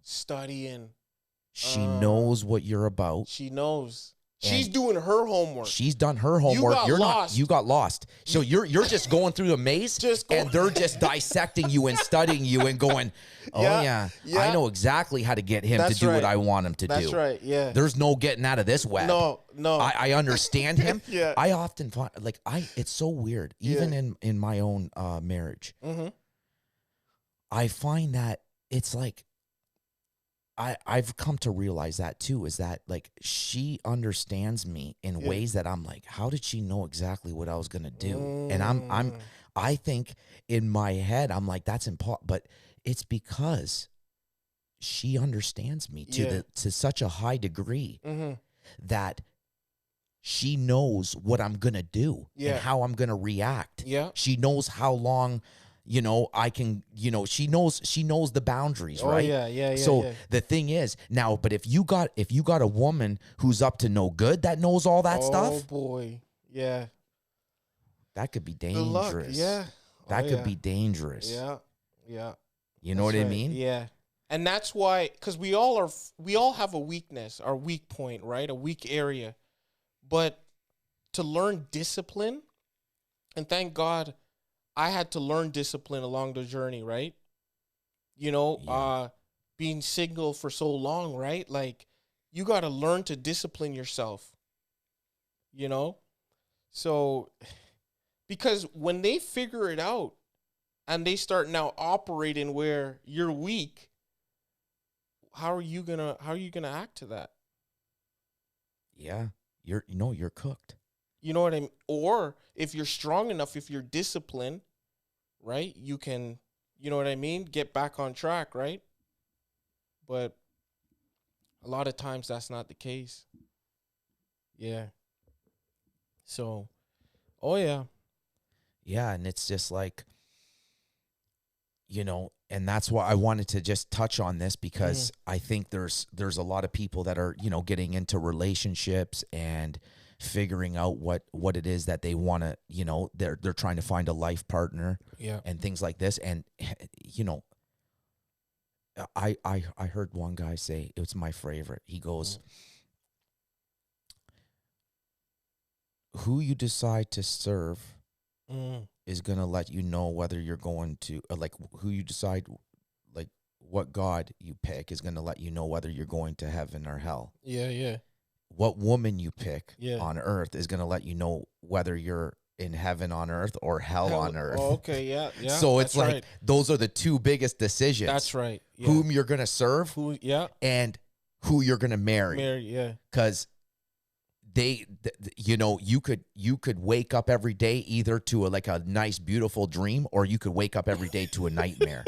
She knows what you're about. She knows. She's doing her homework. She's done her homework. You're lost. You got lost. So you're just going through the maze, and they're just dissecting you and studying you and going, oh yeah, I know exactly how to get him to do what I want him to do. That's right. Yeah. There's no getting out of this web. No. I understand him. Yeah. I often find, like, it's so weird, even in my own marriage. Mm-hmm. I find that it's like, I've come to realize that too, is that like she understands me in ways that I'm like, how did she know exactly what I was gonna do? And I think in my head I'm like, that's important, but it's because she understands me to such a high degree that she knows what I'm gonna do and how I'm gonna react. Yeah. She knows how long, I can, she knows the boundaries, right? Yeah. So the thing is now, but if you got a woman who's up to no good that knows all that stuff, oh boy, yeah, that could be good luck. dangerous. Yeah, That could be dangerous. Yeah. You know what I right. mean? Yeah, and that's why, because we all have a weakness, our weak point, right? A weak area, but to learn discipline, and thank God, I had to learn discipline along the journey, right? Being single for so long, right? Like, you got to learn to discipline yourself, So, because when they figure it out and they start now operating where you're weak, how are you gonna act to that? Yeah. You're cooked. You know what I mean? Or if you're strong enough, if you're disciplined, right, you can, you know what I mean, get back on track, right? But a lot of times that's not the case. Yeah. So, oh yeah. Yeah, and it's just like, and that's why I wanted to just touch on this, because I think there's a lot of people that are, getting into relationships and figuring out what it is that they want to, they're trying to find a life partner, and things like this. And I heard one guy say, it was my favorite. He goes, who you decide to serve is going to let you know whether you're going to, like, who you decide, like, what God you pick is going to let you know whether you're going to heaven or hell. Yeah. What woman you pick on earth is going to let you know whether you're in heaven on earth or hell on earth. Oh, okay, yeah. So it's like, those are the two biggest decisions. That's right. Yeah. Whom you're going to serve, and who you're going to marry. Because you could wake up every day either to a nice, beautiful dream, or you could wake up every day to a nightmare.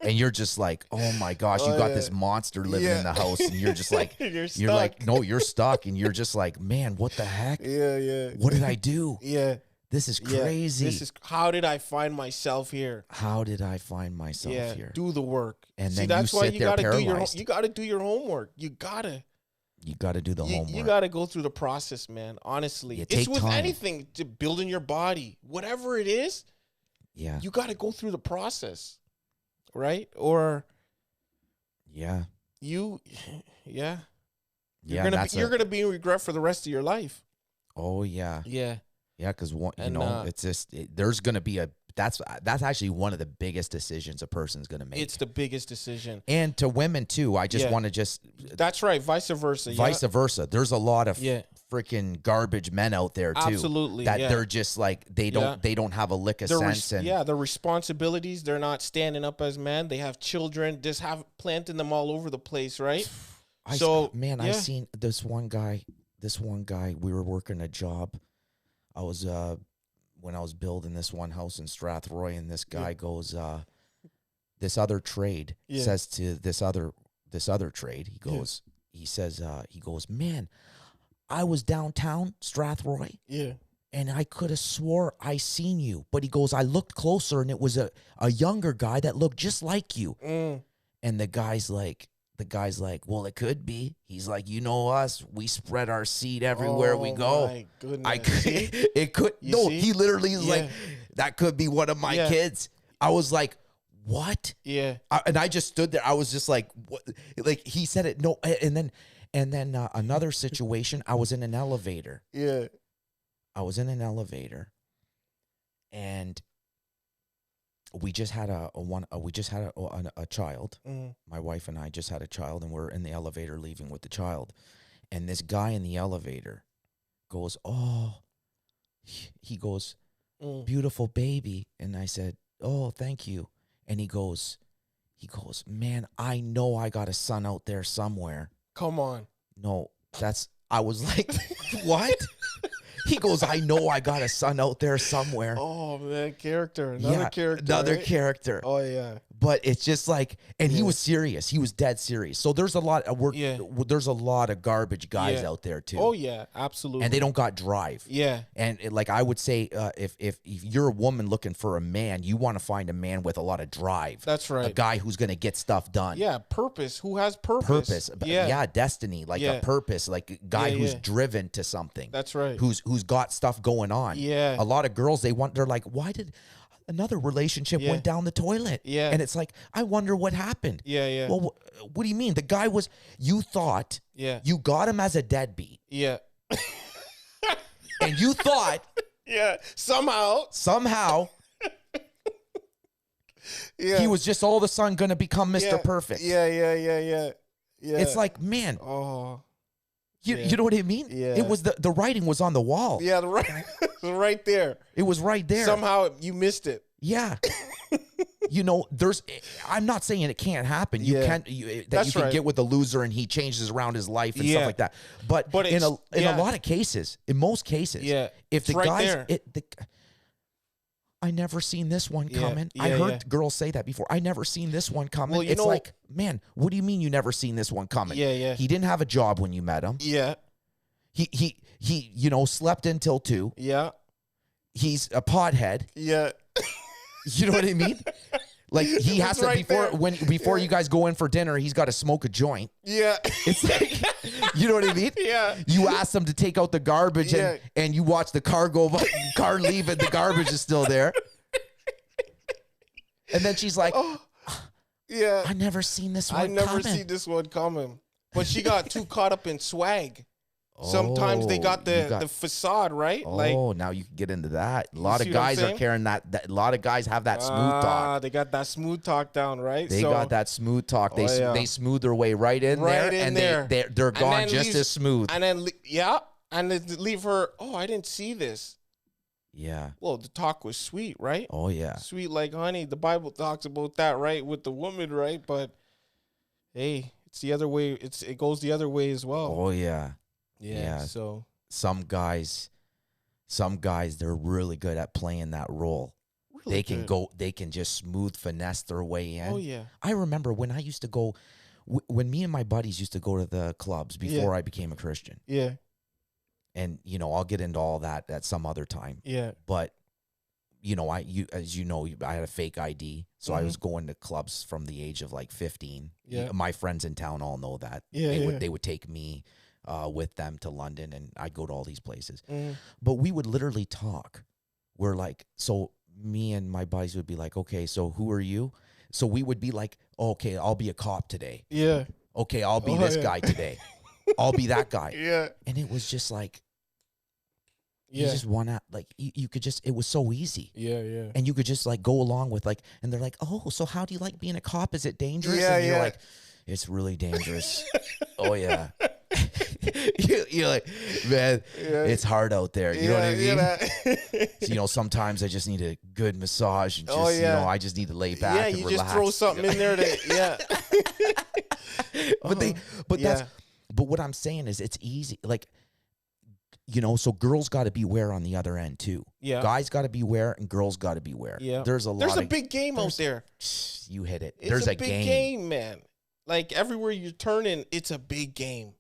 And you're just like, oh my gosh, you got this monster living in the house, and you're just like, you're like, no, you're stuck, and you're just like, man, what the heck? Yeah. What did I do? Yeah. This is crazy. How did I find myself here? How did I find myself here? Do the work. And see, then that's you why sit you there gotta paralyzed. you gotta do your homework. You gotta do the homework. You gotta go through the process, man. Honestly, it's with anything, to building your body, whatever it is. Yeah, you gotta go through the process, right? Or you're gonna be in regret for the rest of your life. Oh yeah. Yeah, because it's just there's gonna be that's actually one of the biggest decisions a person's gonna make. It's the biggest decision, and to women too. I just want to that's right, vice versa. Vice versa. There's a lot of freaking garbage men out there too. Absolutely, that they're just like they don't have a lick of sense. Their responsibilities. They're not standing up as men. They have children. Just have planting them all over the place, right? I seen this one guy. We were working a job. I was when I was building this one house in Strathroy, and this guy goes, this other trade says to this other trade, he goes, man, I was downtown Strathroy, and I could have swore I seen you, but he goes, I looked closer, and it was a younger guy that looked just like you, and the guy's like, well, it could be. He's like, us, we spread our seed everywhere we go. My goodness. It could. He literally is like, that could be one of my kids. I was like, what? Yeah. And I just stood there. I was just like, what? Like, he said it. No. And then another situation, I was in an elevator. Yeah. I was in an elevator, and we just had a child. My wife and I just had a child, and we're in the elevator leaving with the child. And this guy in the elevator goes, he goes, beautiful baby. And I said, oh, thank you. And he goes, He goes, man, I know I got a son out there somewhere. Come on. No, I was like, what? He goes, I know I got a son out there somewhere. Oh, man, another character. Another right? character. Oh, yeah. But it's just like, and he was serious. He was dead serious. So there's a lot there's a lot of garbage guys out there too. Oh yeah, absolutely. And they don't got drive. Yeah. And like I would say, if you're a woman looking for a man, you want to find a man with a lot of drive. That's right. A guy who's going to get stuff done. Yeah, purpose. Who has purpose? Purpose. Yeah. Destiny, like a purpose, like a guy who's driven to something. That's right. Who's got stuff going on. Yeah. A lot of girls, they're like, why did another relationship went down the toilet? Yeah. And it's like, I wonder what happened. Yeah, yeah. Well, what do you mean? The guy was, you thought you got him as a deadbeat. Yeah. And you thought somehow he was just all of a sudden going to become Mr. Perfect. Yeah. It's like, man. Oh. You know what I mean? Yeah. It was the writing was on the wall. Yeah, right there. It was right there. Somehow you missed it. Yeah. I'm not saying it can't happen. You can get with a loser and he changes around his life and stuff like that. But in a lot of cases, in most cases, if the guys, I never seen this one coming. I heard girls say that before. I never seen this one coming. Well, it's like, man, what do you mean you never seen this one coming? Yeah. He didn't have a job when you met him. Yeah. He slept until 2. Yeah. He's a pothead. Yeah. You know what I mean? Like he has to before you guys go in for dinner, he's got to smoke a joint. Yeah. It's like, you know what I mean? Yeah. You ask them to take out the garbage and you watch the car leave and the garbage is still there. And then she's like, yeah. I never seen this one coming. I never seen this one coming. But she got too caught up in swag. Sometimes they got the facade, right? Oh, now you can get into that. A lot of guys are carrying that. A lot of guys have that smooth talk. They got that smooth talk down, right? They got that smooth talk. They smooth their way right in there, and they're gone just as smooth. And then and then leave her. Oh, I didn't see this. Yeah. Well, the talk was sweet, right? Oh yeah. Sweet like honey. The Bible talks about that, right, with the woman, right? But hey, it's the other way. It goes the other way as well. Oh yeah. Yeah. So some guys, they're really good at playing that role. Really they can just smooth finesse their way in. Oh yeah. I remember when I used to go, when me and my buddies used to go to the clubs before I became a Christian. Yeah. And I'll get into all that at some other time. Yeah. But as you know, I had a fake ID, so I was going to clubs from the age of like 15. Yeah. My friends in town all know that. Yeah. They would take me with them to London, and I'd go to all these places. But we would literally talk. We're like, so me and my buddies would be like, okay, so who are you? So we would be like, okay, I'll be a cop today. Yeah. Okay, I'll be this guy today. I'll be that guy. Yeah. And it was just like, you just want to, like, you could just, it was so easy. Yeah. And you could just like go along with like, and they're like, oh, so how do you like being a cop? Is it dangerous? Yeah, and you're like, it's really dangerous. Oh yeah. You're like, man, it's hard out there. You know what I mean? So, sometimes I just need a good massage and just, I just need to lay back and relax. Just throw something in there But what I'm saying is it's easy. Like, so girls got to beware on the other end too. Yeah. Guys got to beware and girls got to beware. Yeah. There's a big game out there. You hit it. It's There's a big game, man. Like everywhere you're turning, it's a big game.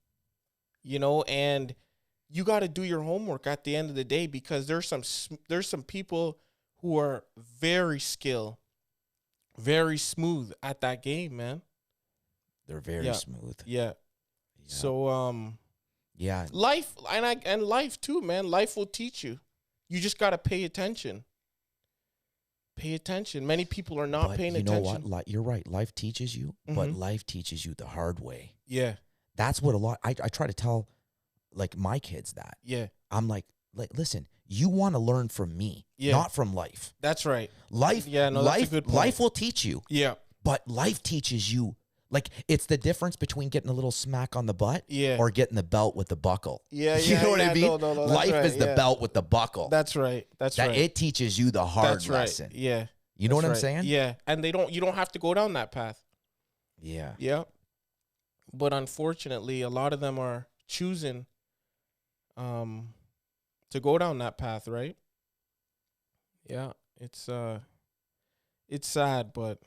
And you got to do your homework at the end of the day, because there's some people who are very skilled, very smooth at that game, man. They're very smooth. Yeah. So yeah. Life and life too, man. Life will teach you. You just got to pay attention. Pay attention. Many people are not paying attention. You know what? You're right. Life teaches you, but life teaches you the hard way. Yeah. That's what I try to tell, like, my kids that. Yeah. I'm like, listen, you want to learn from me, not from life. That's right. Life, that's a good point. Life will teach you. Yeah. But life teaches you. Like, it's the difference between getting a little smack on the butt or getting the belt with the buckle. Yeah, you know what I mean? No, life is the belt with the buckle. That's right. That's right. It teaches you the hard lesson. Yeah. You know what I'm saying? Yeah. And you don't have to go down that path. Yeah. Yeah. But unfortunately, a lot of them are choosing to go down that path, right? Yeah. It's sad, but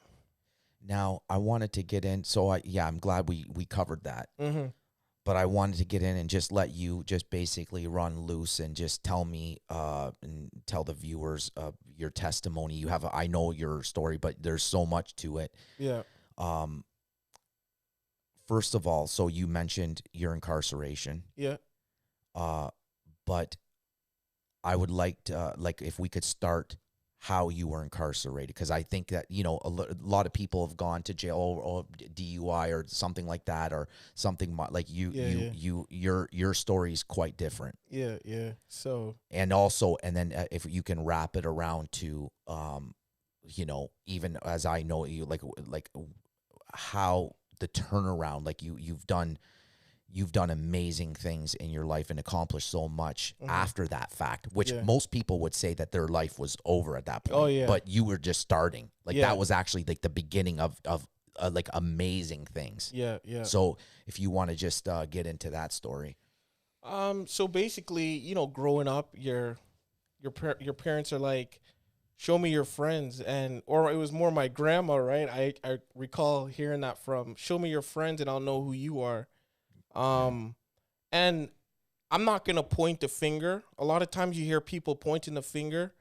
Now I wanted to get in, so I'm glad we covered that. mm-hmm. But I wanted to get in and just let you just basically run loose and just tell me and tell the viewers your testimony. You have I know your story, but there's so much to it. Yeah. First of all, so you mentioned your incarceration. Yeah. But I would like to, like, if we could start how you were incarcerated, because I think that, you know, a lot of people have gone to jail or DUI or something like that, or something like your story is quite different. Yeah. Yeah. So, And also, and then if you can wrap it around to, you know, even as I know you, like how the turnaround, like you've done amazing things in your life and accomplished so much after that fact, which most people would say that their life was over at that point. Oh, yeah. But you were just starting. Like Yeah. that was actually like the beginning of like amazing things. yeah. Yeah. So if you want to just get into that story. So basically, you know, growing up, your parents are like, show me your friends, or it was more my grandma, right? I recall hearing that from, show me your friends and I'll know who you are. And I'm not gonna point the finger. A lot of times you hear people pointing the finger.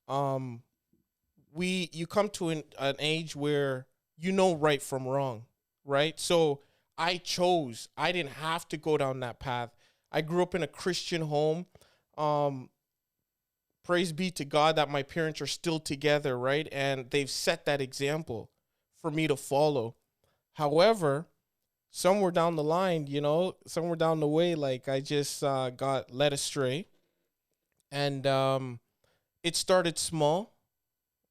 You come to an age where you know right from wrong, right? So I didn't have to go down that path. I grew up in a Christian home. Praise be to God that my parents are still together, right? And they've set that example for me to follow. However, somewhere down the line, you know, somewhere down the way, like I just got led astray. And it started small.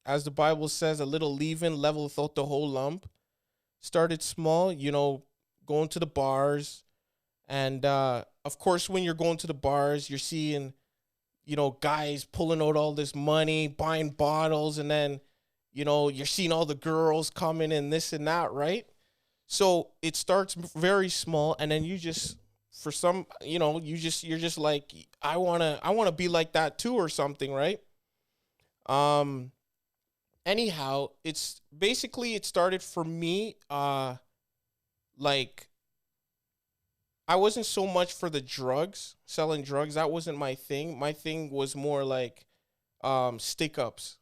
As the Bible says, a little leaven leveleth out the whole lump. Started small, you know, going to the bars. And of course, when you're going to the bars, you're seeing, you know, guys pulling out all this money, buying bottles, and then, you know, you're seeing all the girls coming and this and that, right? So it starts very small, and then you just, for some, you know, you're just like, I wanna be like that too, or something, right? Anyhow, it's basically, it started for me, like, I wasn't so much for the drugs, selling drugs. That wasn't my thing. My thing was more like stick ups,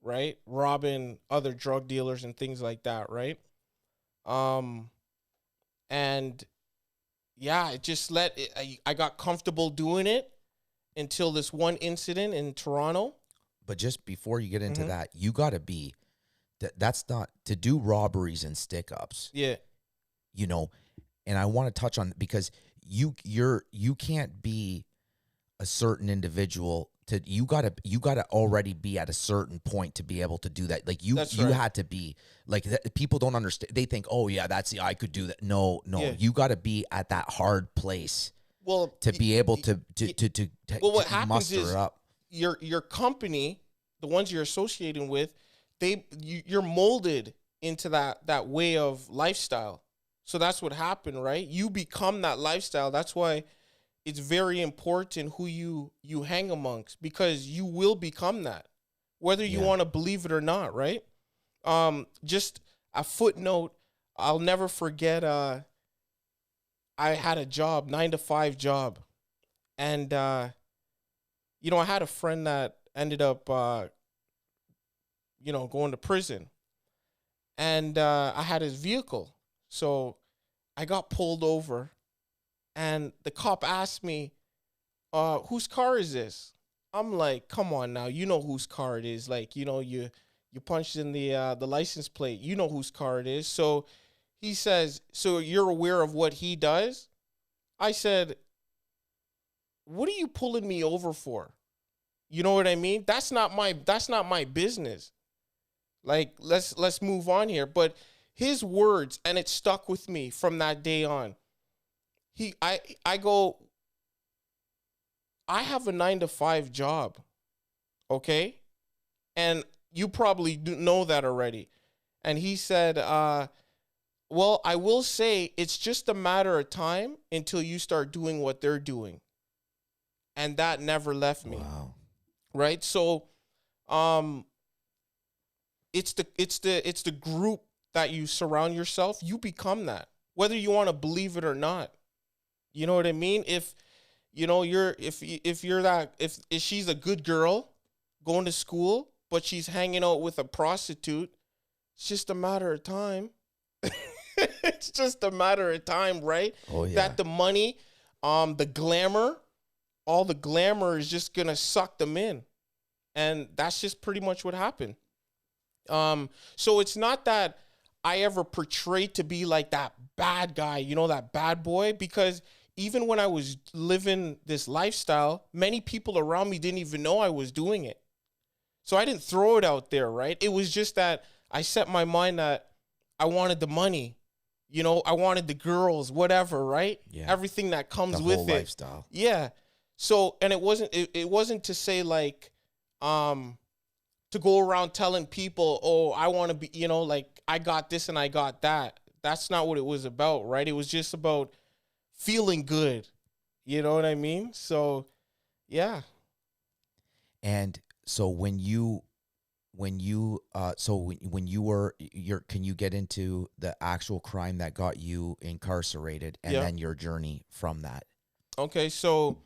right? Robbing other drug dealers and things like that, right? And yeah, it just I got comfortable doing it until this one incident in Toronto. But just before you get into that, you got to be that's not to do robberies and stick ups. Yeah. You know, and I want to touch on, because you can't be a certain individual to, you gotta already be at a certain point to be able to do that. Like you right. had to be like that. People don't understand. They think, oh yeah, I could do that. No, Yeah. you got to be at that hard place. Well, to be able to what happens muster is up. Your company, the ones you're associating with, you're molded into that way of lifestyle. So that's what happened, right? You become that lifestyle. That's why it's very important who you hang amongst, because you will become that, whether you want to believe it or not, right? Just a footnote, I'll never forget, I had a job, 9-to-5 job. And, you know, I had a friend that ended up, you know, going to prison. And I had his vehicle. So I got pulled over, and the cop asked me, whose car is this? I'm like, come on now, you know whose car it is. Like, you know, you punched in the license plate, you know whose car it is. So he says, so you're aware of what he does? I said, what are you pulling me over for? You know what I mean? That's not my business. Like, let's move on here. But his words, and it stuck with me from that day on. I go, I have a 9-to-5 job, okay? And you probably do know that already. And he said, Well, I will say it's just a matter of time until you start doing what they're doing. And that never left me. Wow. Right? So it's the group that you surround yourself, you become that. Whether you want to believe it or not. You know what I mean? If you know if she's a good girl going to school, but she's hanging out with a prostitute, it's just a matter of time. It's just a matter of time, right? Oh, yeah. That the money, the glamour, all the glamour is just gonna suck them in. And that's just pretty much what happened. So it's not that I ever portrayed to be like that bad guy, you know, that bad boy, because even when I was living this lifestyle, many people around me didn't even know I was doing it. So I didn't throw it out there, right? It was just that I set my mind that I wanted the money, you know, I wanted the girls, whatever, right? Yeah. Everything that comes The with whole it. lifestyle. Yeah. So, and it wasn't to say like, to go around telling people, oh, I want to be, you know, like I got this and I got that. That's not what it was about, right? It was just about feeling good. You know what I mean? So, yeah. And so when you when you were can you get into the actual crime that got you incarcerated and Yeah. then your journey from that? Okay, so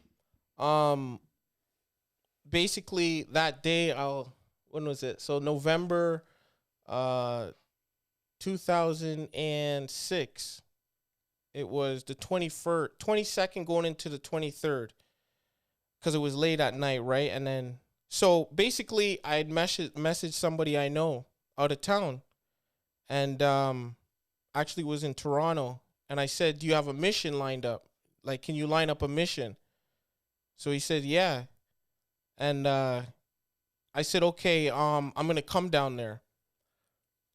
basically that day when was it? So November 2006. It was the 22nd going into the 23rd, because it was late at night, right? And then, so basically I had messaged somebody I know out of town, and actually was in Toronto, and I said, do you have a mission lined up? Like, can you line up a mission? So he said, yeah. And I said, okay, I'm going to come down there.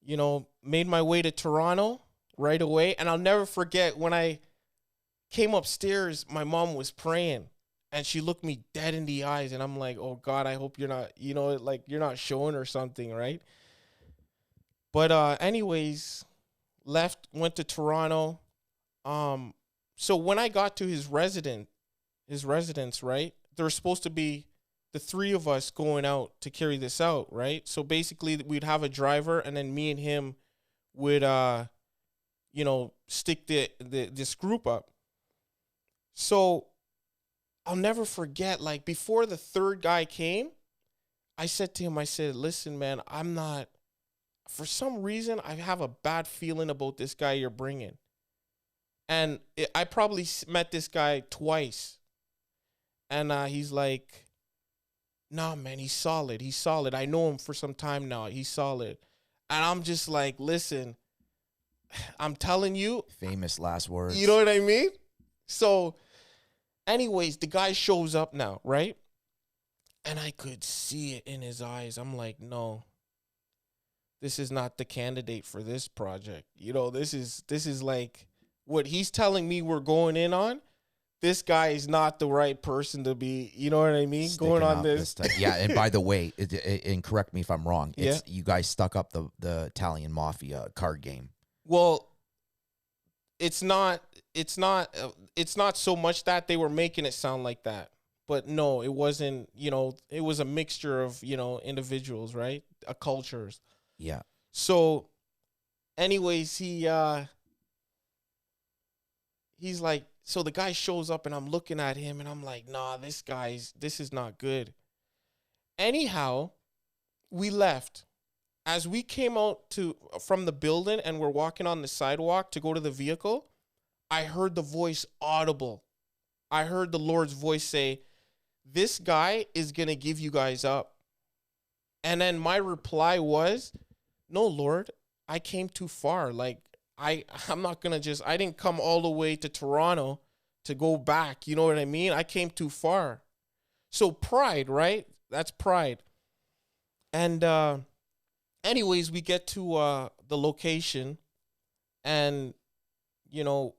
You know, made my way to Toronto right away. And I'll never forget when I came upstairs, my mom was praying and she looked me dead in the eyes. And I'm like, oh God, I hope you're not, you know, like you're not showing her something, right? But anyways, went to Toronto. So when I got to his residence, right, there was supposed to be the three of us going out to carry this out, right? So basically we'd have a driver and then me and him would you know, stick this group up. So I'll never forget, like before the third guy came, I said to him, I said, listen, man, for some reason, I have a bad feeling about this guy you're bringing. And I probably met this guy twice. And he's like, nah, man, he's solid. He's solid. I know him for some time now. He's solid. And I'm just like, listen, I'm telling you. Famous last words. You know what I mean? So, anyways, the guy shows up now, right? And I could see it in his eyes. I'm like, no, this is not the candidate for this project. You know, this is like what he's telling me we're going in on. This guy is not the right person to be, you know what I mean? Sticking Going on up this. time. Yeah, and by the way, and correct me if I'm wrong, Yeah. you guys stuck up the Italian mafia card game. Well, it's not so much that they were making it sound like that. But no, it wasn't, you know, it was a mixture of, you know, individuals, right? Cultures. Yeah. So anyways, he's like, so the guy shows up and I'm looking at him and I'm like, nah, this is not good. Anyhow, we left. As we came out from the building and we're walking on the sidewalk to go to the vehicle, I heard the voice audible. I heard the Lord's voice say, this guy is going to give you guys up. And then my reply was, no, Lord, I came too far. Like, I'm not going to I didn't come all the way to Toronto to go back. You know what I mean? I came too far. So pride, right? That's pride. And anyways, we get to the location and, you know,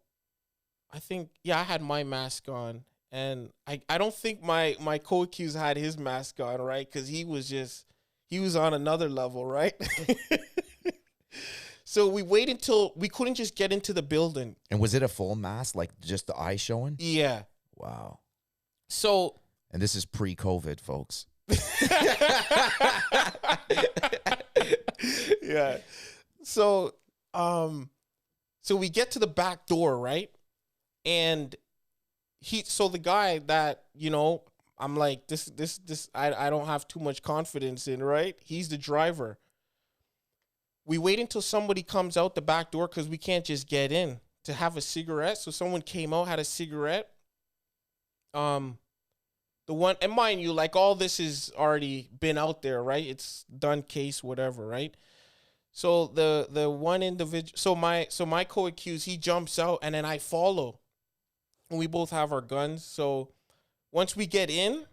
I think, yeah, I had my mask on. And I don't think my co-accused had his mask on, right? Because he was on another level, right? So we wait until we couldn't just get into the building. And was it a full mask, like just the eye showing? Yeah. Wow. So. And this is pre-COVID, folks. Yeah. So, so we get to the back door, right? And so the guy that, you know, I'm like, I don't have too much confidence in, right? He's the driver. We wait until somebody comes out the back door because we can't just get in to have a cigarette. So someone came out, had a cigarette. The one, and mind you, like all this has already been out there, right? It's done case, whatever, right? So the one individual, so my co-accused, he jumps out and then I follow. And we both have our guns. So once we get in,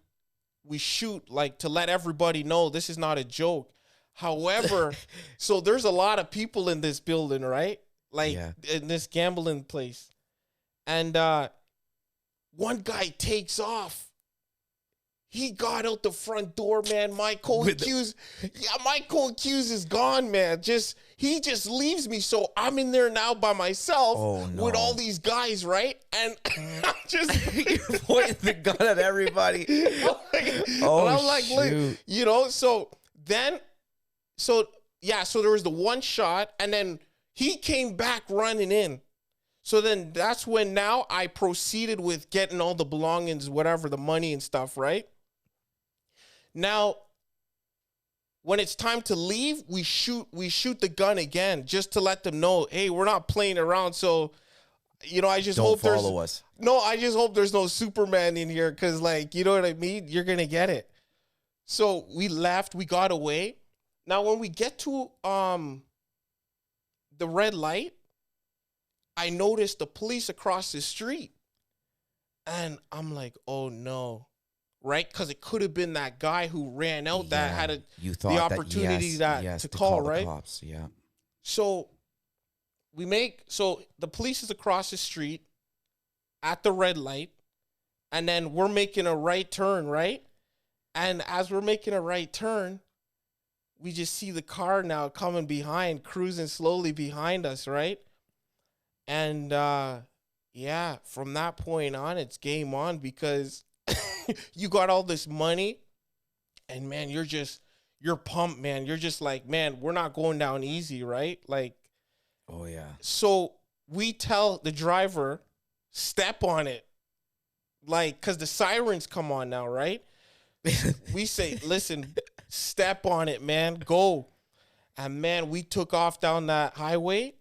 we shoot like to let everybody know this is not a joke. However, so there's a lot of people in this building, right? Like in this gambling place. And one guy takes off. He got out the front door, man. My co-accused is gone, man. He just leaves me. So I'm in there now by myself with all these guys, right? And I'm just you're pointing the gun at everybody. I'm like, look, you know, so there was the one shot, and then he came back running in. So then that's when now I proceeded with getting all the belongings, whatever, the money and stuff, right? Now, when it's time to leave, we shoot the gun again just to let them know, hey, we're not playing around. So, you know, I just hope I just hope there's no Superman in here because, like, you know what I mean? You're going to get it. So we left. We got away. Now, when we get to the red light, I noticed the police across the street. And I'm like, oh, no. Right? Because it could have been that guy who ran out that had the opportunity to call, right? The cops, yeah. So the police is across the street at the red light, and then we're making a right turn, right? And as we're making a right turn, we just see the car now coming behind, cruising slowly behind us, right? And from that point on, it's game on because you got all this money and man, you're pumped, man. You're just like, man, we're not going down easy, right? Like, oh yeah. So we tell the driver, step on it. Like, cause the sirens come on now, right? We say, listen, step on it, man, go. And man, we took off down that highway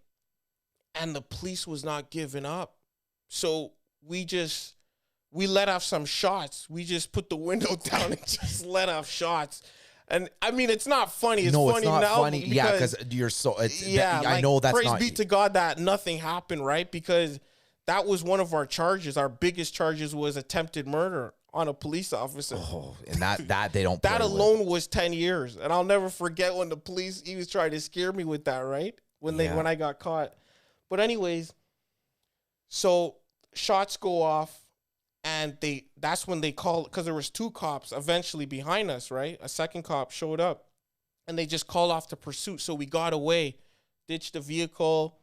and the police was not giving up. So we let off some shots. We just put the window down and just let off shots. And I mean, it's not funny. It's funny not now. Funny. Because you're so. I know that's praise not. Praise be to God that nothing happened, right? Because that was one of our charges. Our biggest charges was attempted murder on a police officer. Oh, and that they don't. That alone was 10 years, and I'll never forget when the police he was trying to scare me with that. Right when I got caught. But anyways, so shots go off. And that's when they call, because there was two cops eventually behind us, right? A second cop showed up and they just called off the pursuit. So we got away, ditched the vehicle.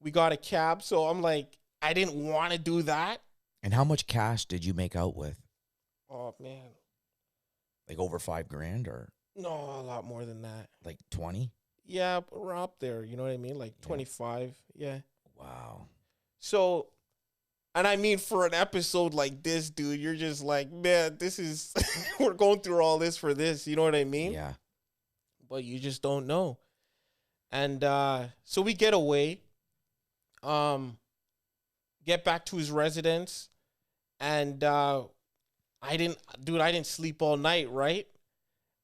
We got a cab. So I'm like, I didn't want to do that. And how much cash did you make out with? Oh, man. Like over $5,000 or? No, a lot more than that. Like 20? Yeah, but we're up there. You know what I mean? Like 25. Yeah. Wow. So, and I mean, for an episode like this, dude, you're just like, man, this is, we're going through all this for this. You know what I mean? Yeah. But you just don't know. And so we get away, get back to his residence. And I didn't sleep all night, right?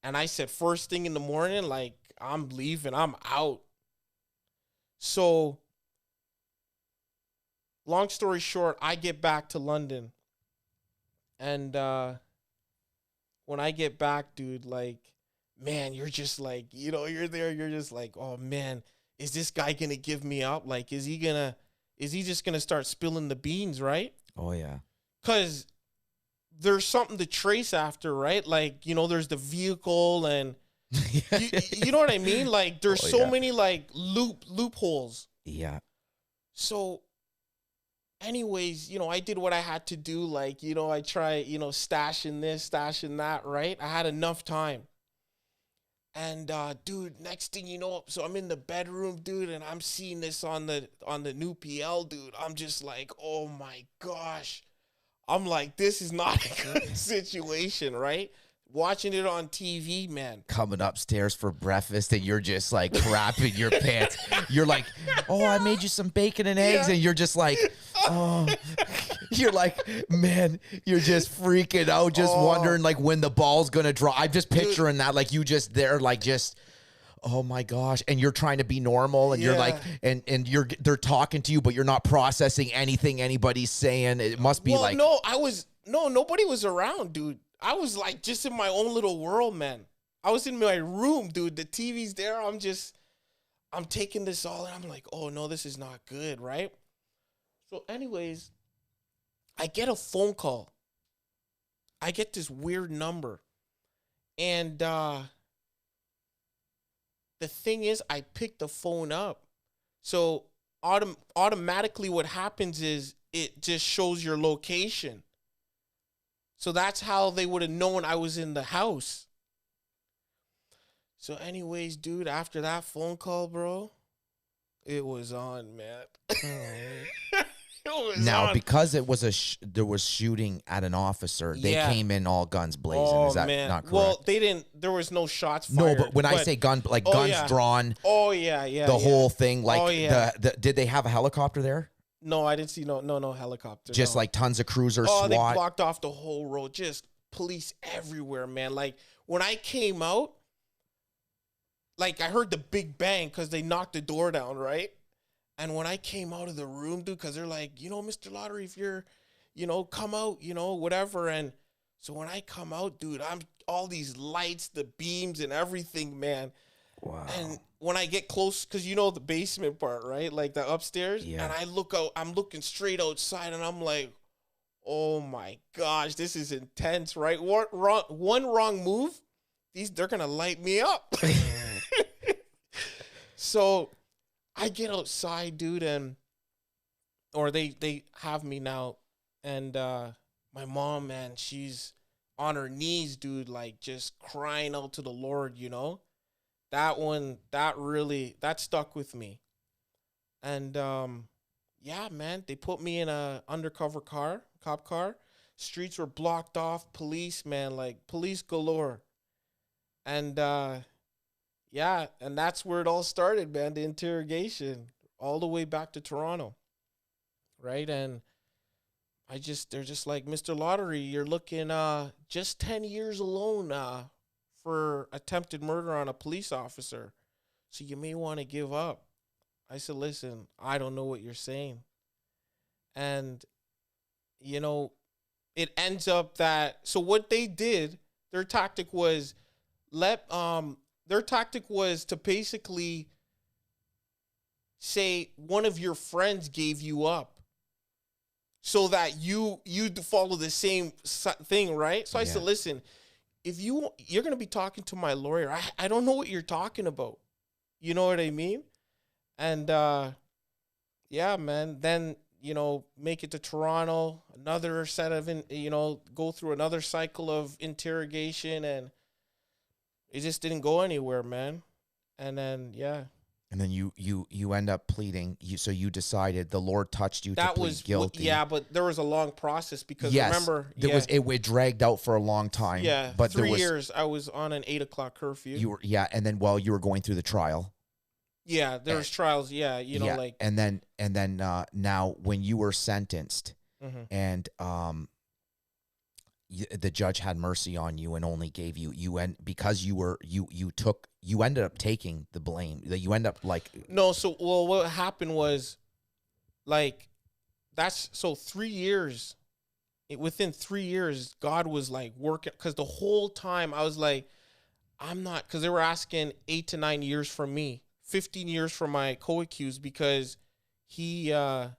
And I said, first thing in the morning, like, I'm leaving, I'm out. So, long story short, I get back to London. And when I get back, dude, like, man, you're just like, you know, you're there, you're just like, oh, man, is this guy going to give me up? Like, is he just going to start spilling the beans, right? Oh, yeah. Because there's something to trace after, right? Like, you know, there's the vehicle and You know what I mean? Like there's so yeah. many like loopholes. Yeah. So anyways, I did what I had to do. Like, I try, stashing this, stashing that, right? I had enough time. And dude, next thing you know, so I'm in the bedroom, dude, and I'm seeing this on the new PL, dude. I'm just like, oh my gosh. I'm like, this is not a good situation, right? Watching it on TV, man. Coming upstairs for breakfast and you're just like crapping your pants. You're like, oh, I made you some bacon and eggs. Yeah. And you're just like, oh, you're like, man, you're just freaking out, just wondering like when the ball's going to drop. I'm just picturing that, like you just there, like just, oh my gosh. And you're trying to be normal and you're like, and they're talking to you, but you're not processing anything anybody's saying. It must be like, nobody was around, dude. I was like just in my own little world, man. I was in my room, dude. The TV's there. I'm taking this all and I'm like, oh no, this is not good, right? So anyways, I get a phone call. I get this weird number. And the thing is, I picked the phone up. So automatically what happens is it just shows your location. So that's how they would have known I was in the house. So anyways, dude, after that phone call, bro, it was on, man. It was now, on. because it was there was shooting at an officer, they came in all guns blazing. Oh, Is that man. not correct? Well, they didn't. There was no shots No, fired. but when I say gun, like guns drawn, oh yeah, the whole thing, like yeah. did they have a helicopter there? No, I didn't see no helicopter. Just no. like tons of cruisers, Oh, SWAT. they blocked off the whole road. Just police everywhere, man. Like when I came out, like I heard the big bang because they knocked the door down, right? And when I came out of the room, dude, because they're like, Mr. Lottery, if you're, come out, whatever. And so when I come out, dude, I'm all these lights, the beams and everything, man. Wow. And when I get close, because the basement part, right? Like the upstairs. Yeah. And I look out, I'm looking straight outside and I'm like, oh my gosh, this is intense, right? One wrong move, they're going to light me up. So I get outside, dude, or they have me now. And my mom, man, she's on her knees, dude, like just crying out to the Lord, that stuck with me. And yeah, man, they put me in a undercover cop car. Streets were blocked off, police, man, like police galore. And yeah, and that's where it all started, man, the interrogation, all the way back to Toronto. Right? And they're just like, Mr. Lottery, you're looking just 10 years alone for attempted murder on a police officer. So you may want to give up. I said, listen, I don't know what you're saying. And, it ends up that, so what they did, their tactic was to basically say one of your friends gave you up so that you follow the same thing, right? So I said, listen, if you're going to be talking to my lawyer, I don't know what you're talking about. You know what I mean? And yeah, man, then, make it to Toronto, another set of, go through another cycle of interrogation, and it just didn't go anywhere, man. And then, yeah. And then you end up pleading. So you decided the Lord touched you to plead guilty. Yeah, but there was a long process because remember, it dragged out for a long time. Yeah, but 3 years. I was on an 8 o'clock curfew. And then while you were going through the trial. Yeah, there was trials. Yeah, like. And then now when you were sentenced, and the judge had mercy on you and only gave because you ended up taking the blame. That you end up like no. So what happened was, like, that's so 3 years. Within 3 years, God was like working, because the whole time I was like, I'm not, because they were asking 8 to 9 years from me, 15 years from my co-accused, because he had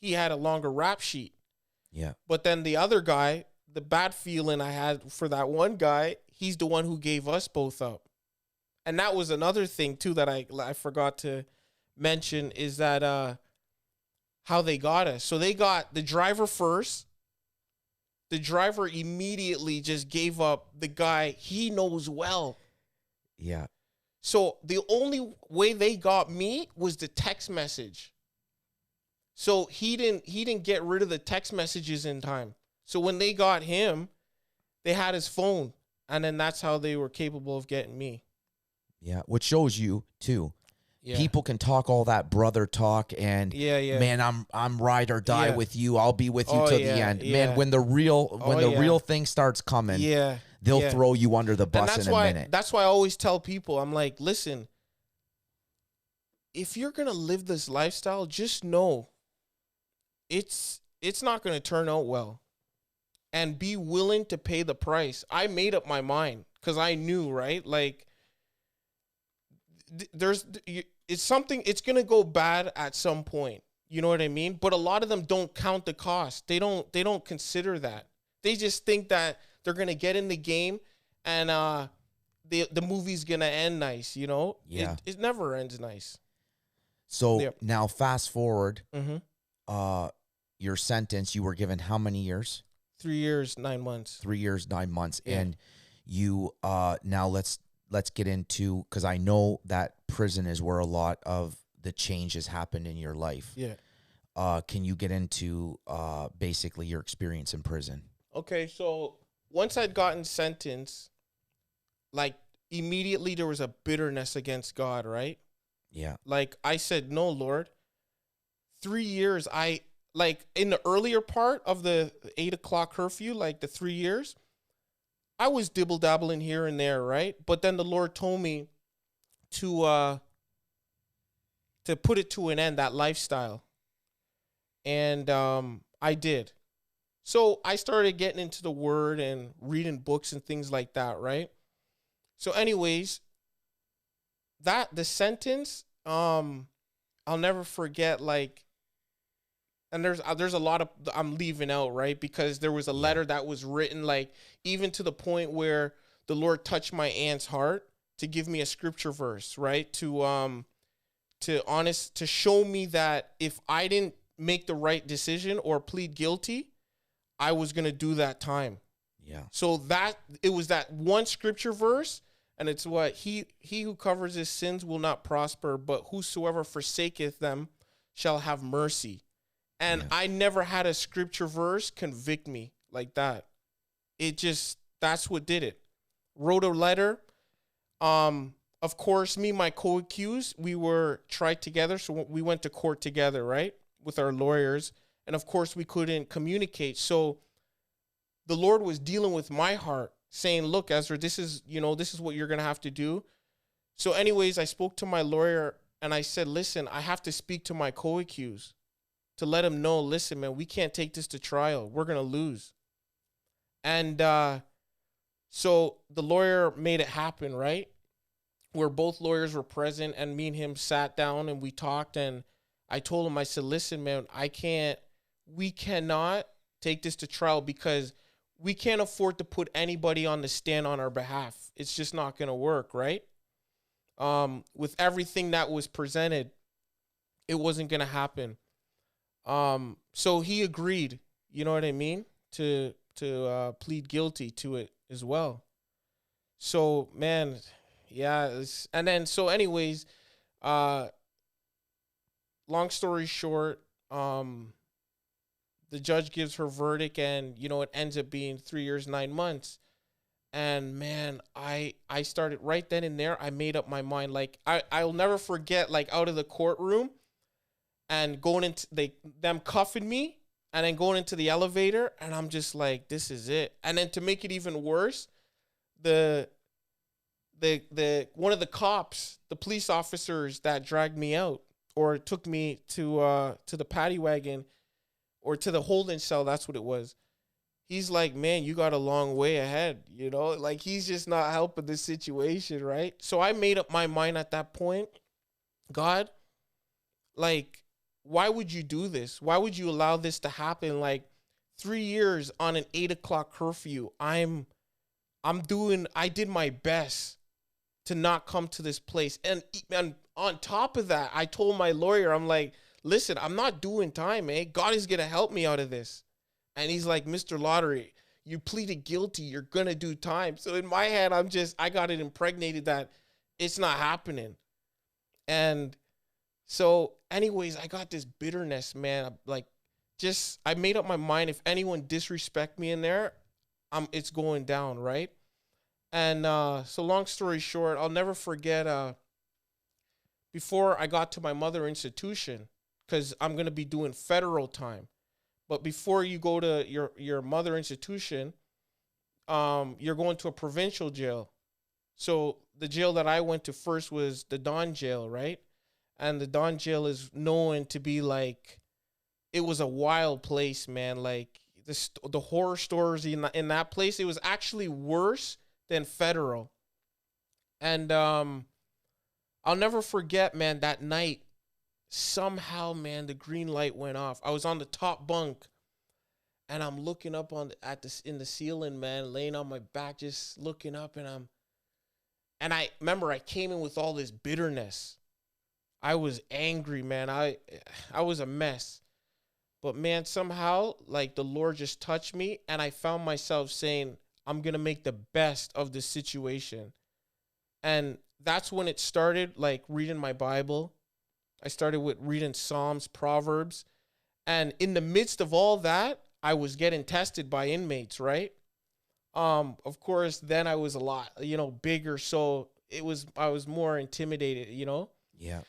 a longer rap sheet. Yeah. But then the other guy, the bad feeling I had for that one guy, he's the one who gave us both up. And that was another thing too that I forgot to mention, is that how they got us. So they got the driver first. The driver immediately just gave up the guy he knows well. Yeah. So the only way they got me was the text message. So he didn't get rid of the text messages in time. So when they got him, they had his phone, and then that's how they were capable of getting me. Yeah, which shows you too. Yeah. People can talk all that brother talk, and man, I'm ride or die with you. I'll be with you till the end. Man, when the real thing starts coming, they'll throw you under the bus in a minute. That's why I always tell people, I'm like, listen, if you're gonna live this lifestyle, just know it's not gonna turn out well, and be willing to pay the price. I made up my mind because I knew, right? Like, it's gonna go bad at some point. You know what I mean? But a lot of them don't count the cost. They don't consider that. They just think that they're gonna get in the game and the movie's gonna end nice. You know? Yeah. It never ends nice. So now fast forward. Mm-hmm. Your sentence, you were given how many years? 3 years, 9 months. 3 years, 9 months. Yeah. And you now let's get into, because I know that prison is where a lot of the changes happened in your life. Yeah. Can you get into basically your experience in prison? Okay, so once I'd gotten sentenced, like immediately there was a bitterness against God, right? Yeah. Like I said, no, Lord. 3 years, like in the earlier part of the 8 o'clock curfew, like the 3 years, I was dibble-dabbling here and there, right? But then the Lord told me to put it to an end, that lifestyle. And I did. So I started getting into the Word and reading books and things like that, right? So anyways, the sentence, I'll never forget, like, and there's a lot of I'm leaving out, right? Because there was a letter that was written, like, even to the point where the Lord touched my aunt's heart to give me a scripture verse, right? To show me that if I didn't make the right decision or plead guilty, I was gonna do that time. Yeah. So that it was that one scripture verse, and it's what he who covers his sins will not prosper, but whosoever forsaketh them shall have mercy. And I never had a scripture verse convict me like that. That's what did it. Wrote a letter. Of course, me and my co-accused, we were tried together. So we went to court together, right? With our lawyers. And of course, we couldn't communicate. So the Lord was dealing with my heart, saying, look, Ezra, this is what you're going to have to do. So anyways, I spoke to my lawyer and I said, listen, I have to speak to my co-accused to let him know, listen, man, we can't take this to trial. We're going to lose. And so the lawyer made it happen, right? Where both lawyers were present, and me and him sat down and we talked, and I told him, I said, listen, man, we cannot take this to trial because we can't afford to put anybody on the stand on our behalf. It's just not going to work, right? With everything that was presented, it wasn't going to happen. So he agreed, you know what I mean, to plead guilty to it as well. So, man, yeah. And then, so anyways, long story short, the judge gives her verdict, and, it ends up being 3 years, 9 months. And man, I started right then and there. I made up my mind. Like, I'll never forget, like, out of the courtroom, and going into them cuffing me, and then going into the elevator, and I'm just like, this is it. And then to make it even worse, the one of the cops, the police officers that dragged me out or took me to the paddy wagon or to the holding cell, that's what it was. He's like, man, you got a long way ahead, like, he's just not helping the situation, right? So I made up my mind at that point, God, like, why would you do this? Why would you allow this to happen? Like, 3 years on an 8 o'clock curfew. I did my best to not come to this place. And on top of that, I told my lawyer, I'm like, listen, I'm not doing time, eh? God is going to help me out of this. And he's like, Mr. Lottery, you pleaded guilty. You're going to do time. So in my head, I got it impregnated that it's not happening. And so anyways, I got this bitterness, man. Like, I made up my mind. If anyone disrespect me in there, it's going down, right? And so long story short, I'll never forget before I got to my mother institution, because I'm going to be doing federal time. But before you go to your mother institution, you're going to a provincial jail. So the jail that I went to first was the Don jail, right? And the Don jail is known to be like, it was a wild place, man. Like the horror stories in that place, it was actually worse than federal. And I'll never forget, man, that night, somehow, man, the green light went off. I was on the top bunk, and I'm looking up in the ceiling, man, laying on my back, just looking up, and I remember I came in with all this bitterness. I was angry, man. I was a mess. But man, somehow, like, the Lord just touched me, and I found myself saying, I'm going to make the best of this situation. And that's when it started, like, reading my Bible. I started with reading Psalms, Proverbs. And in the midst of all that, I was getting tested by inmates, right? Of course, then I was a lot, bigger. So I was more intimidated, Yeah.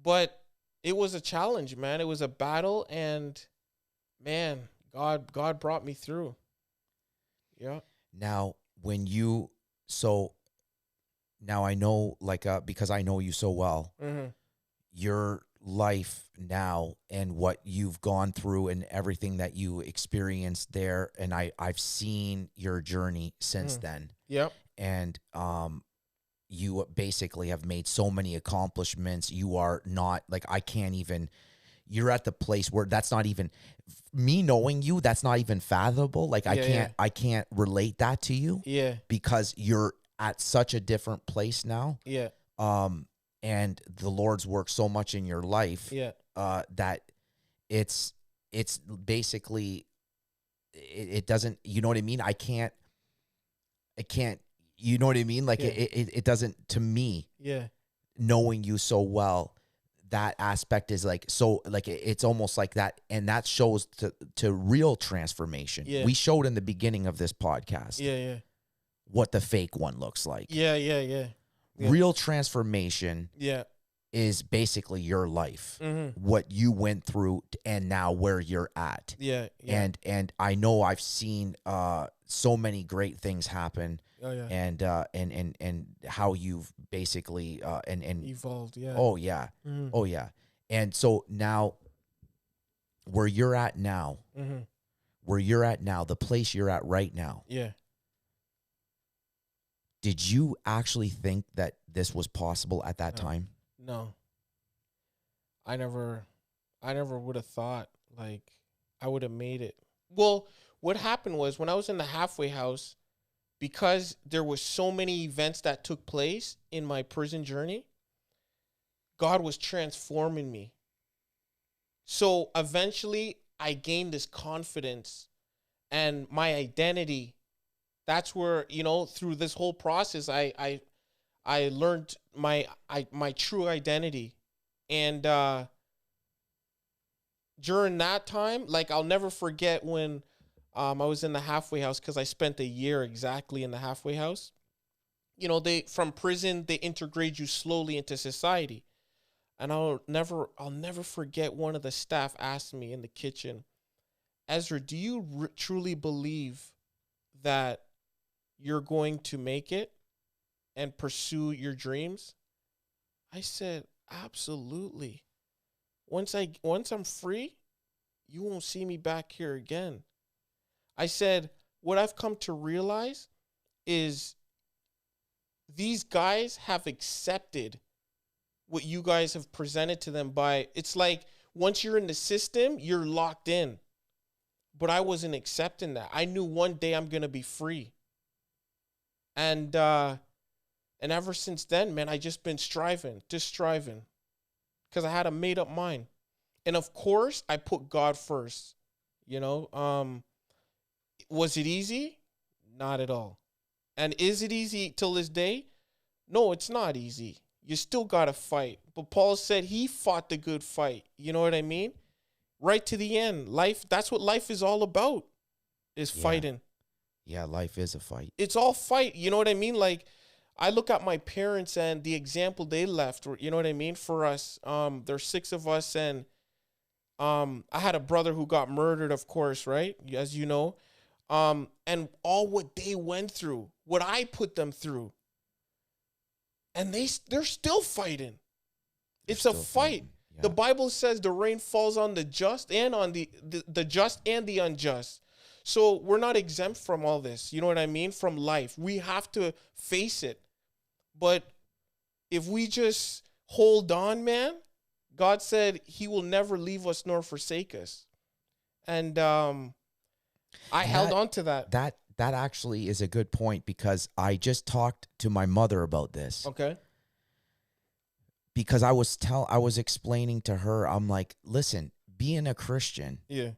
But it was a challenge, man. It was a battle, and man, God brought me through. Yeah. Now, now I know, like, because I know you so well, your life now and what you've gone through and everything that you experienced there, and I've seen your journey since then. Yep. And you basically have made so many accomplishments. You are not, like, you're at the place where that's not even, me knowing you, that's not even fathomable. Like, I can't relate that to you. Yeah. Because you're at such a different place now. Yeah. And the Lord's worked so much in your life. Yeah. That it's basically, it doesn't, you know what I mean? I can't, you know what I mean? Like, it doesn't, to me, knowing you so well, that aspect is like, so like, it's almost like that. And that shows to real transformation. Yeah. We showed in the beginning of this podcast. Yeah. What the fake one looks like. Yeah. Real transformation. Yeah. Is basically your life, Mm-hmm. what you went through, and now where you're at. Yeah. And I know I've seen so many great things happen. Oh yeah. And how you've basically and evolved. Yeah. Oh yeah. Mm-hmm. Oh yeah. And so now, where you're at now, the place you're at right now. Yeah. Did you actually think that this was possible at that time? No. I never would have thought, like, I would have made it. Well, what happened was, when I was in the halfway house, because there was so many events that took place in my prison journey, God was transforming me. So eventually I gained this confidence and my identity. That's where, through this whole process, I learned my true identity. And during that time, like, I'll never forget when I was in the halfway house, because I spent a year exactly in the halfway house. From prison, they integrate you slowly into society. And I'll never forget, one of the staff asked me in the kitchen, Ezra, do you truly believe that you're going to make it and pursue your dreams? I said, absolutely. Once I'm free, you won't see me back here again. I said, what I've come to realize is these guys have accepted what you guys have presented to them it's like, once you're in the system, you're locked in. But I wasn't accepting that. I knew one day I'm going to be free. And ever since then, man, I just been striving, because I had a made up mind. And of course, I put God first. You know, was it easy? Not at all. And is it easy till this day? No, it's not easy. You still got to fight. But Paul said he fought the good fight. You know what I mean? Right to the end. Life, that's what life is all about, is fighting. Yeah, life is a fight. It's all fight. You know what I mean? Like, I look at my parents and the example they left, you know what I mean, for us. There's 6 of us, and I had a brother who got murdered, of course, right? As you know. And all what they went through, what I put them through. And they're still fighting. It's a fight. Yeah. The Bible says the rain falls on the just and on the just and the unjust. So we're not exempt from all this. You know what I mean? From life. We have to face it. But if we just hold on, man, God said he will never leave us nor forsake us. And I held on to that. That actually is a good point, because I just talked to my mother about this. Okay. Because I was explaining to her, I'm like, listen, being a Christian, yeah,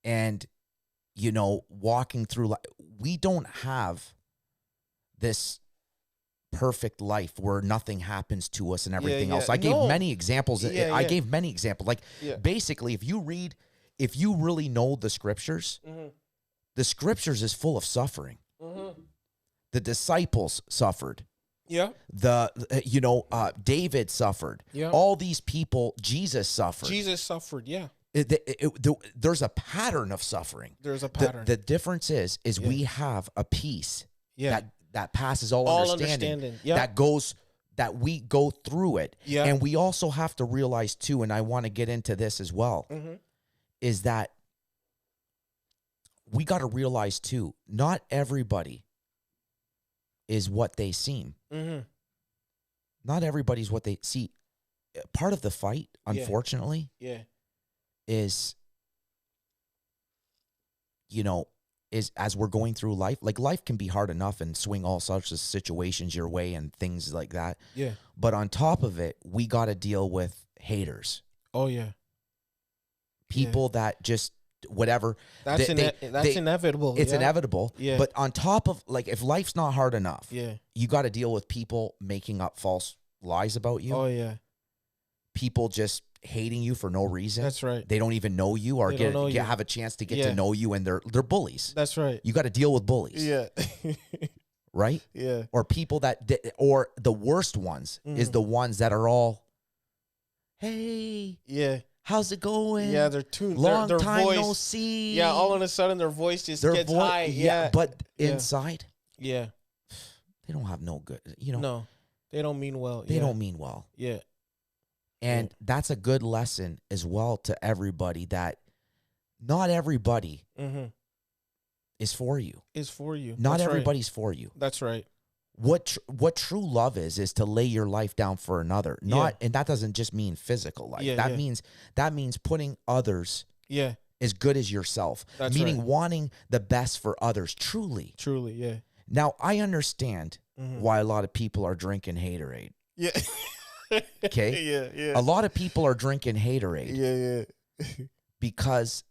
and you know, walking through life, we don't have this perfect life where nothing happens to us and everything else. I gave many examples. I gave many examples. Like, basically, if you really know the scriptures, the scriptures is full of suffering. The disciples suffered. Yeah. David suffered. Yeah. All these people, Jesus suffered. Yeah. There's a pattern of suffering. There's a pattern. The difference is we have a peace that passes all understanding. Yeah. That we go through it. Yeah. And we also have to realize too, and I want to get into this as well, is that we got to realize too, not everybody is what they seem. Not everybody's what they see. Part of the fight, unfortunately, is, is as we're going through life, like life can be hard enough and swing all sorts of situations your way and things like that. Yeah. But on top of it, we got to deal with haters. Oh, yeah. People that just, whatever. That's inevitable. It's inevitable. Yeah. But on top of, like, if life's not hard enough, you got to deal with people making up false lies about you. Oh, yeah. People just hating you for no reason. That's right. They don't even know you or have a chance to get to know you, and they're bullies. That's right. You got to deal with bullies. Yeah. Right? Yeah. Or people or the worst ones is the ones that are all, hey. Yeah. How's it going? Yeah, they're tuned. Long their time voice, no see. Yeah, all of a sudden their voice just gets high. Yeah. But inside, they don't have no good, No, they don't mean well. They don't mean well. Yeah. And that's a good lesson as well to everybody, that not everybody is for you. Not everybody's for you. That's right. What true love is to lay your life down for another. And that doesn't just mean physical life. That means putting others as good as yourself. That's meaning right. wanting the best for others. Truly. Yeah. Now, I understand why a lot of people are drinking haterade. Yeah. Okay? Yeah. A lot of people are drinking haterade. Yeah. Because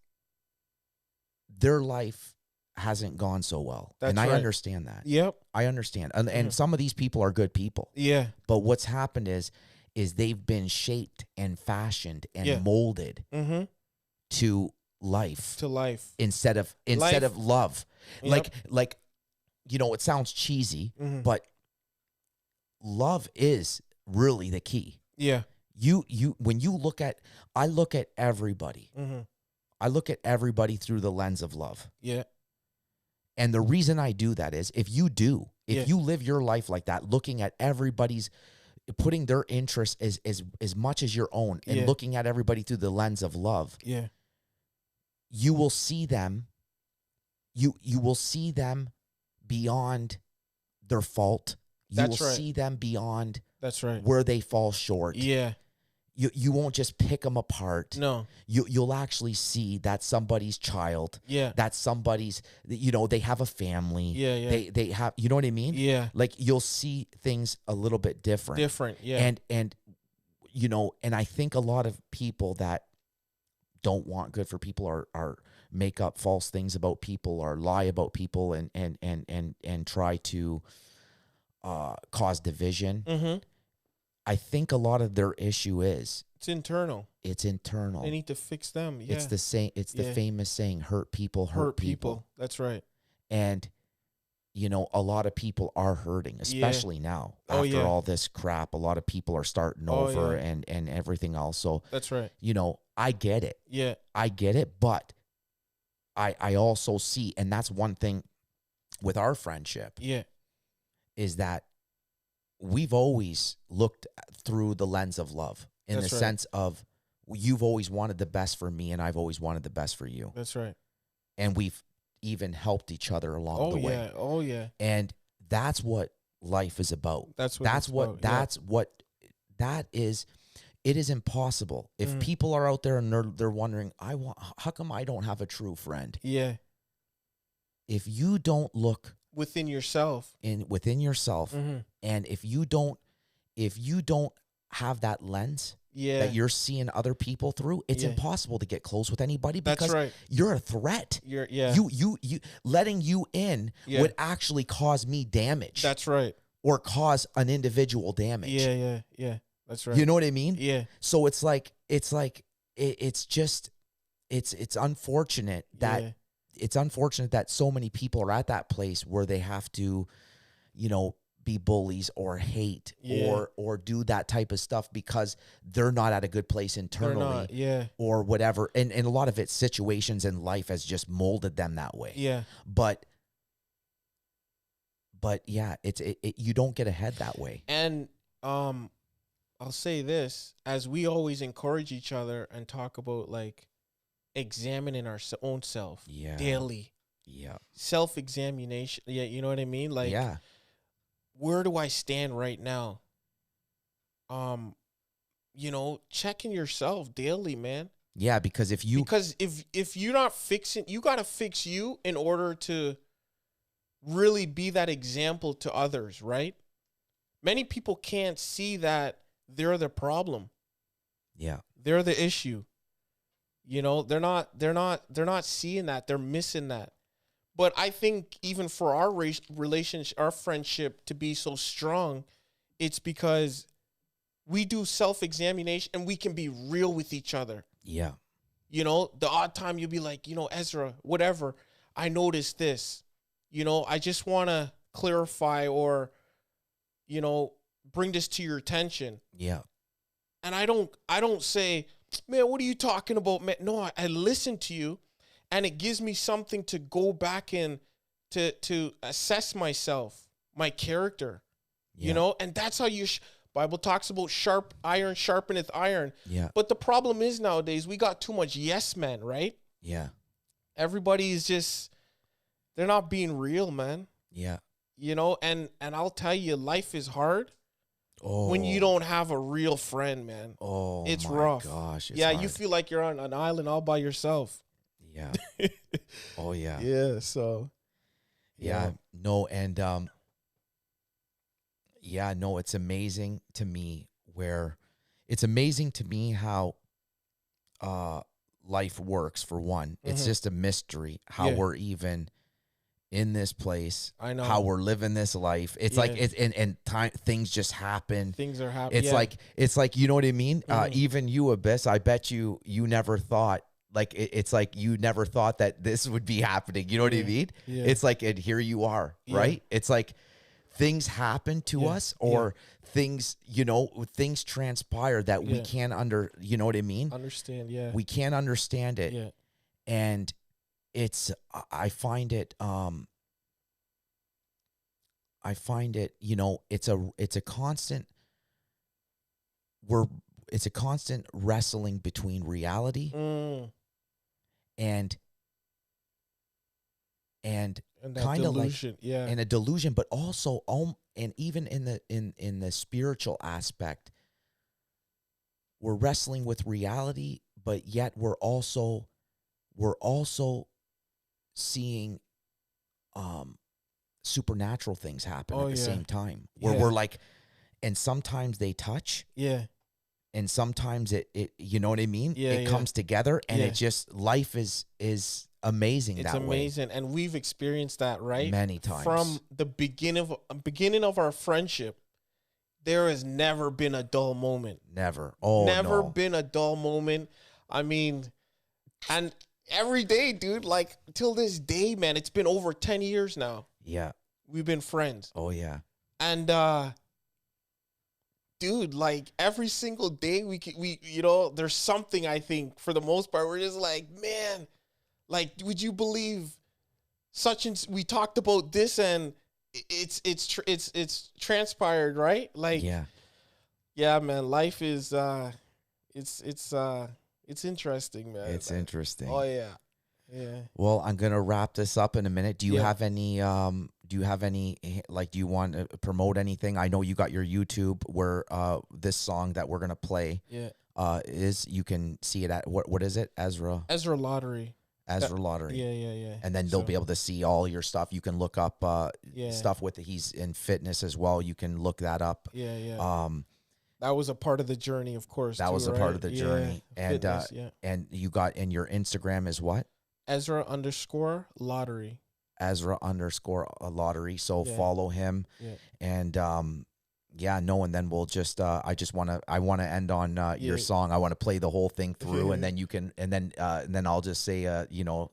their life hasn't gone so well. That's and I right. understand that. Yep. I understand. And some of these people are good people. Yeah. But what's happened is they've been shaped and fashioned and molded to life. Instead of love. Yep. Like it sounds cheesy, but love is really the key. Yeah. When you I look at everybody. I look at everybody through the lens of love. Yeah. And the reason I do that is if you live your life like that, looking at everybody's, putting their interests as much as your own, and looking at everybody through the lens of love, you will see them. You will see them beyond their fault. You will see them beyond where they fall short. Yeah. you won't just pick them apart. No. You'll actually see that somebody's child. Yeah. That somebody's, they have a family. Yeah, yeah. They have, you know what I mean? Yeah. Like you'll see things a little bit different. Different. Yeah. And and I think a lot of people that don't want good for people are make up false things about people or lie about people and try to cause division. Mm-hmm. I think a lot of their issue is It's internal. it's internal. They need to fix them. Yeah. It's the same. It's the Yeah. famous saying, "Hurt people hurt people." That's right. And a lot of people are hurting, especially now Oh, after yeah. all this crap. A lot of people are starting Oh, over yeah. and everything else. So That's right. I get it. Yeah. I get it, but I also see, and that's one thing with our friendship, Yeah. is that we've always looked through the lens of love in That's the right. sense of you've always wanted the best for me and I've always wanted the best for you. That's right. And we've even helped each other along Oh the way. yeah. Oh yeah. And that's what life is about. That's what. That's it's what about. Yeah. that's what that is. It is impossible. If Mhm. people are out there and they're wondering, how come I don't have a true friend? Yeah. If you don't look Within yourself. within yourself, Mm-hmm. and if you don't have that lens Yeah. that you're seeing other people through, it's Yeah. impossible to get close with anybody because That's right. you're a threat. Yeah. You letting you in Yeah. would actually cause me damage. That's right. or cause an individual damage. Yeah. That's right. You know what I mean? Yeah. So it's unfortunate that Yeah. it's unfortunate that so many people are at that place where they have to, be bullies or hate Yeah. or do that type of stuff because they're not at a good place They're internally not. Yeah. or whatever. And a lot of it's situations in life has just molded them that way. Yeah. But yeah, you don't get ahead that way. And I'll say this, as we always encourage each other and talk about like examining our own self Yeah. daily, Yeah. self-examination. Yeah, you know what I mean? Like, yeah. where do I stand right now? Checking yourself daily, man. Yeah, because if you're not fixing, you got to fix you in order to really be that example to others, right? Many people can't see that they're the problem. yeah. They're the issue. They're not seeing that. They're missing that. But I think even for our relationship, our friendship to be so strong, it's because we do self-examination and we can be real with each other. Yeah. The odd time you'll be like, Ezra, whatever, I noticed this. I just want to clarify or, bring this to your attention. Yeah. And I don't say, man, what are you talking about, man? No, I listen to you, and it gives me something to go back in to assess myself, my character, Yeah. and that's how Bible talks about sharp iron sharpeneth iron. Yeah. But the problem is nowadays we got too much yes men, right? Yeah. Everybody is just, they're not being real, man. Yeah. And I'll tell you, life is hard Oh. when you don't have a real friend, man. Oh. It's my rough. Gosh. It's You hard. feel like you're on an island all by yourself. Yeah. Oh yeah. Yeah, so Yeah. No, and no, it's amazing to me how life works, for one. It's Mhm. just a mystery how Yeah. we're even in this place, I know how we're living this life. It's like Yeah. and time things just happen. things are happening. It's like you know what I mean? Mhm. Even you, Abyss, I bet you never thought, like it's like you never thought that this would be happening. You know what I Yeah. mean? Yeah. It's like, and here you are, Yeah. right? It's like things happen to Yeah. us, or things transpire that we Yeah. can't you know what I mean? Understand, yeah. We can't understand it. Yeah. And I find it, it's a constant, it's a constant wrestling between reality Mm. and And that kinda like- delusion, yeah. and a delusion, but also and even in the spiritual aspect, we're wrestling with reality, but yet we're also seeing supernatural things happen at the same time, where we're like, and sometimes they touch, and sometimes it you know what I mean, it comes together, and it just, life is amazing. It's that amazing, way. and we've experienced that, right? Many times. From the beginning of our friendship, there has never been a dull moment. Never Been a dull moment. I mean, and every day, dude, like till this day, man, it's been over 10 years now. Yeah, we've been friends. Oh yeah. And dude, like every single day we you know, there's something, I think, for the most part, we're just like, man, like, would you believe such and we talked about this, and it's transpired, right? Like, yeah, man, life is it's interesting, man. It's interesting. Oh yeah. Well, I'm gonna wrap this up in a minute. Do you have any like, do you want to promote anything? I know you got your YouTube where this song that we're gonna play is, you can see it at what is it? Ezra Lottery. Yeah. And then they'll be able to see all your stuff. You can look up stuff with he's in fitness as well. You can look that up. That was a part of the journey, of course. That was a part of the journey. And fitness, and you got, in your Instagram is what? Ezra_Lottery. Ezra_Lottery. So follow him. And and then we'll just I want to end on your song. I want to play the whole thing through, and then you can, and then I'll just say a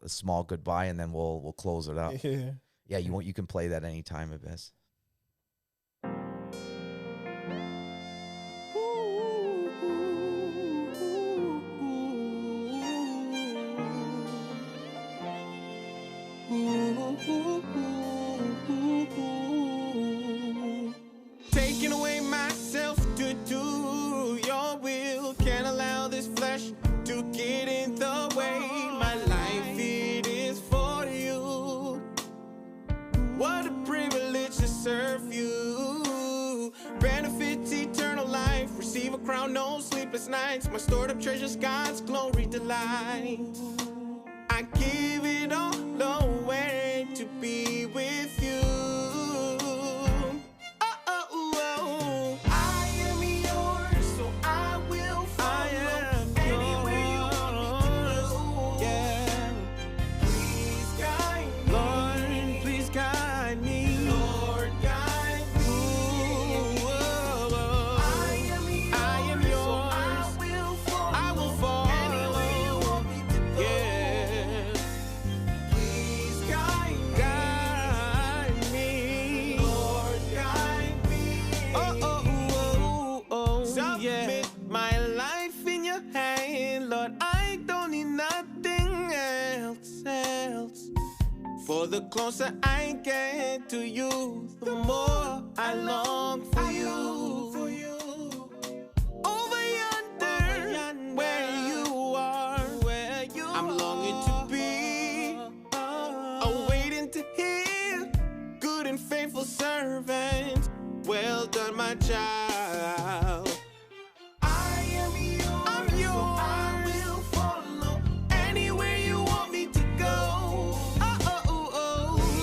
small goodbye, and then we'll close it up. You can play that anytime, Abyss. Taking away myself to do your will, can't allow this flesh to get in the way. My life, it is for you. What a privilege to serve you. Benefits eternal life, receive a crown, no sleepless nights. My stored up treasures, God's glory delight. I give it all away to be with you. I am yours, so I will follow anywhere you want me to go. Yeah. Please guide me. Lord, please guide me. Lord, guide me. I am yours, so I will follow anywhere you want me to go. Yeah. Please guide me. Lord, guide me. Submit my life in your hand, Lord. I don't need nothing else. For the closer I get to you, the more I long for you. Over yonder, where you are, I'm longing to be, awaiting to hear, good and faithful servant, well done, my child. I am yours, so I will follow anywhere you want me to go.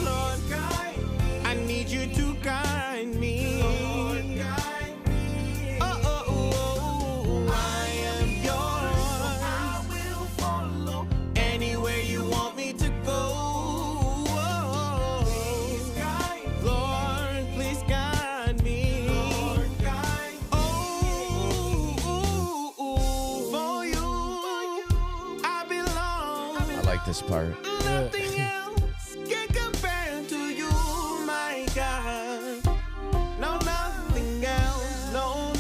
Lord, I need you to guide me. Lord, guide me. I am yours, so I will follow anywhere you want me to go. Lord, please guide me. Lord, guide me. For you, I belong. I like this part. Nothing else can compare to you, my God. No, nothing else. No.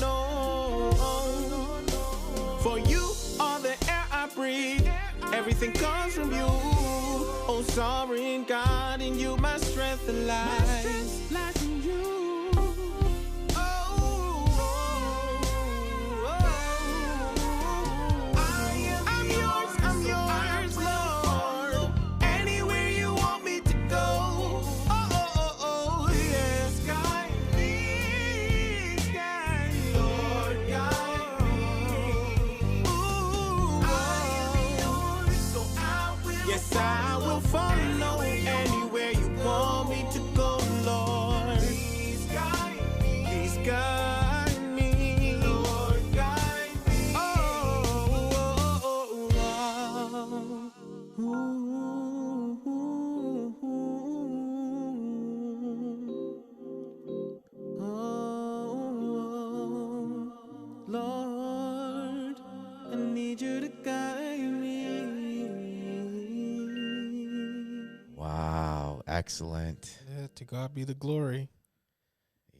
For you are the air I breathe. Everything comes from you. Oh, sovereign God, in you my strength lies. In you. I'm yours, Lord. Anywhere you want me to go. Yes. Guide me. Lord, guide me. Yes, I will follow anywhere you want me to go, Lord. Please guide me. Please guide me. Lord, guide me. Lord, I need you to guide me. Wow, excellent. Yeah, to God be the glory.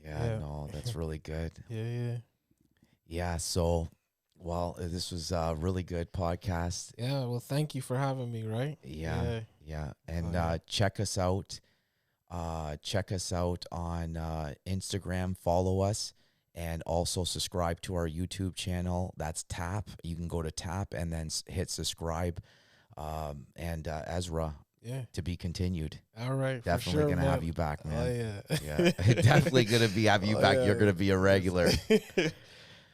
Yeah, Yeah. no, that's really good. Yeah. Yeah, so, well, this was a really good podcast. Yeah, well, thank you for having me, right? Yeah. And yeah. check us out. Check us out on Instagram. Follow us. And also subscribe to our YouTube channel. That's Tap. You can go to Tap and then hit subscribe. And Ezra, Yeah. to be continued. All right. Definitely for sure, gonna man. have you back, man. Oh, Yeah, definitely gonna have you back. yeah, You're gonna be a regular.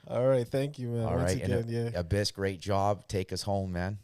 All right. Thank you, man. All Once right, again, and Abyss, great job. Take us home, man.